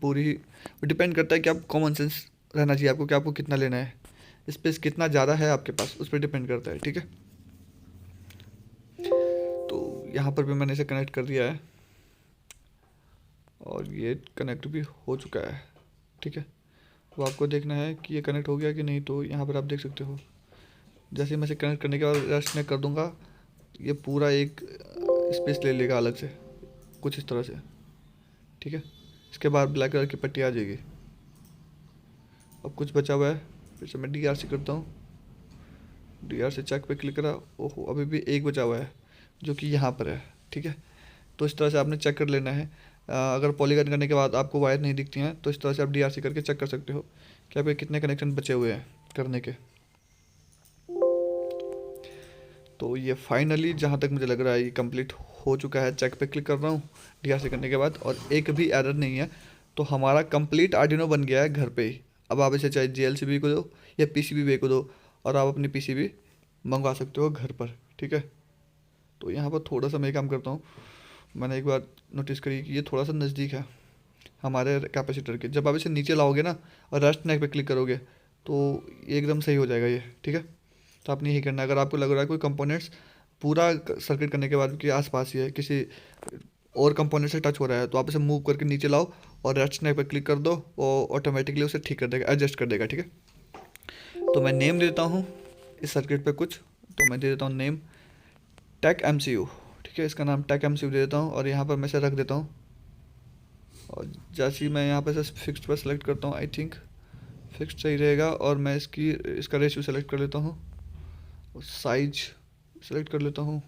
पूरी, डिपेंड करता है कि आप कॉमन सेंस रहना चाहिए आपको कि आपको कितना लेना है, स्पेस कितना ज़्यादा है आपके पास उस पर डिपेंड करता है, ठीक है। तो यहाँ पर भी मैंने इसे कनेक्ट कर दिया है और ये कनेक्ट भी हो चुका है, ठीक है। वो आपको देखना है कि ये कनेक्ट हो गया कि नहीं। तो यहाँ पर आप देख सकते हो जैसे मैं इसे कनेक्ट करने के बाद रेस्ट में कर दूंगा, ये पूरा एक स्पेस ले लेगा अलग से कुछ इस तरह से, ठीक है। इसके बाद ब्लैक कलर की पट्टी आ जाएगी। अब कुछ बचा हुआ है, फिर से मैं DRC करता हूँ, DRC चेक पे क्लिक करा, ओहो अभी भी एक बचा हुआ है जो कि यहाँ पर है, ठीक है। तो इस तरह से आपने चेक कर लेना है। अगर पॉलीगन करने के बाद आपको वायर नहीं दिखती हैं तो इस तरह से आप DRC करके चेक कर सकते हो कि आपके कितने कनेक्शन बचे हुए हैं करने के। तो ये फाइनली जहाँ तक मुझे लग रहा है ये कंप्लीट हो चुका है। चेक पे क्लिक कर रहा हूँ DRC करने के बाद और एक भी एरर नहीं है। तो हमारा कंप्लीट आर्डिनो बन गया है घर पे ही। अब आप इसे चाहे JLCB को दो या PCB को दो और आप अपनी PCB मंगवा सकते हो घर पर, ठीक है। तो यहाँ पर थोड़ा सा मैं काम करता हूँ, मैंने एक बार नोटिस करी कि ये थोड़ा सा नज़दीक है हमारे कैपेसिटर के। जब आप इसे नीचे लाओगे ना और रेस्ट नेक पे क्लिक करोगे तो ये एकदम सही हो जाएगा ये, ठीक है। तो आपने यही करना है। अगर आपको लग रहा है कोई कंपोनेंट्स पूरा सर्किट करने के बाद कि आसपास ही है, किसी और कंपोनेंट से टच हो रहा है, तो आप इसे मूव करके नीचे लाओ और रेड स्नैप पर क्लिक कर दो और ऑटोमेटिकली उसे ठीक कर देगा, एडजस्ट कर देगा, ठीक है। तो मैं नेम देता हूँ इस सर्किट पे कुछ, तो मैं दे देता हूँ नेम टेक MCU, ठीक है। इसका नाम टेक MCU दे देता हूँ और यहाँ पर मैं इसे रख देता हूँ। और जैसे ही मैं यहाँ पर से फिक्स्ड पर सेलेक्ट करता हूँ, आई थिंक फिक्स्ड सही रहेगा, और मैं इसका रेशियो सेलेक्ट कर लेता हूँ और साइज सेलेक्ट कर लेता हूँ।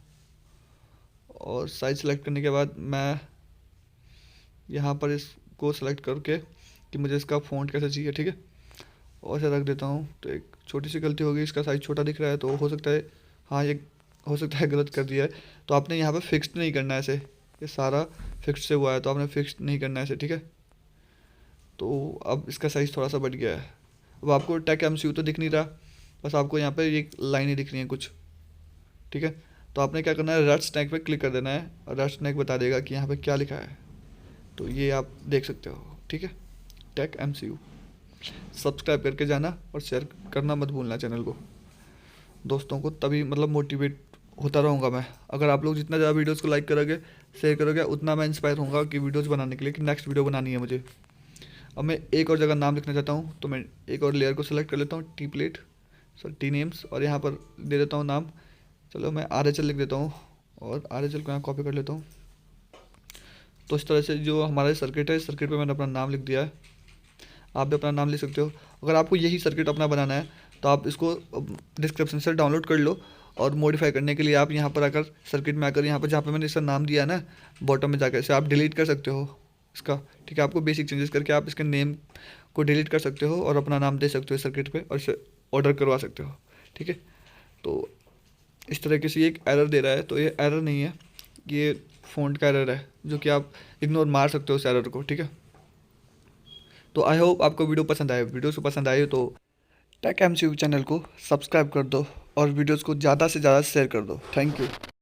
और साइज सेलेक्ट करने के बाद मैं यहाँ पर इसको सेलेक्ट करके कि मुझे इसका फ़ॉन्ट कैसा चाहिए, ठीक है, और ऐसे रख देता हूँ। तो एक छोटी सी गलती हो गई, इसका साइज़ छोटा दिख रहा है, तो हो सकता है, हाँ ये हो सकता है गलत कर दिया है। तो आपने यहाँ पे फिक्स्ड नहीं करना है ऐसे, ये सारा फिक्स्ड से हुआ है, तो आपने फिक्स्ड नहीं करना है ऐसे, ठीक है। तो अब इसका साइज़ थोड़ा सा बढ़ गया है। अब आपको टेक MCU तो दिख नहीं रहा, बस आपको यहाँ पे ये लाइनें दिख रही हैं कुछ, ठीक है। तो आपने क्या करना है, रेड स्नैक पे क्लिक कर देना है और रेड स्नैक बता देगा कि यहाँ पे क्या लिखा है। तो ये आप देख सकते हो, ठीक है, टेक MCU। सब्सक्राइब करके जाना और शेयर करना मत भूलना चैनल को दोस्तों को, तभी मतलब मोटिवेट होता रहूँगा मैं। अगर आप लोग जितना ज़्यादा वीडियोज़ को लाइक करोगे, शेयर करोगे, उतना मैं इंस्पायर होऊंगा कि वीडियोज़ बनाने के लिए, कि नेक्स्ट वीडियो बनानी है मुझे। अब मैं एक और जगह नाम लिखना चाहता हूँ, तो मैं एक और लेयर को सिलेक्ट कर लेता हूँ, टी प्लेट, टी नेम्स, और यहाँ पर दे देता हूँ नाम, चलो मैं RHL लिख देता हूँ और RHL को यहाँ कॉपी कर लेता हूँ। तो इस तरह से जो हमारा सर्किट है, इस सर्किट पे मैंने अपना नाम लिख दिया है। आप भी अपना नाम लिख सकते हो। अगर आपको यही सर्किट अपना बनाना है तो आप इसको डिस्क्रिप्शन से डाउनलोड कर लो, और मॉडिफाई करने के लिए आप यहाँ पर आकर सर्किट में आकर यहाँ पर जहाँ पे मैंने इसका नाम दिया है ना, बॉटम में जाकर इसे आप डिलीट कर सकते हो इसका, ठीक है। आपको बेसिक चेंजेस करके आप इसके नेम को डिलीट कर सकते हो और अपना नाम दे सकते हो सर्किट पे, और इसे ऑर्डर करवा सकते हो, ठीक है। तो इस तरह से एक एरर दे रहा है, तो ये एरर नहीं है, ये फ़ॉन्ट का एरर है, जो कि आप इग्नोर मार सकते हो उस एरर को, ठीक है। तो आई होप आपको वीडियो पसंद आए। वीडियो को पसंद आए तो टेक MCU चैनल को सब्सक्राइब कर दो और वीडियोज़ को ज़्यादा से ज़्यादा शेयर कर दो। Thank you.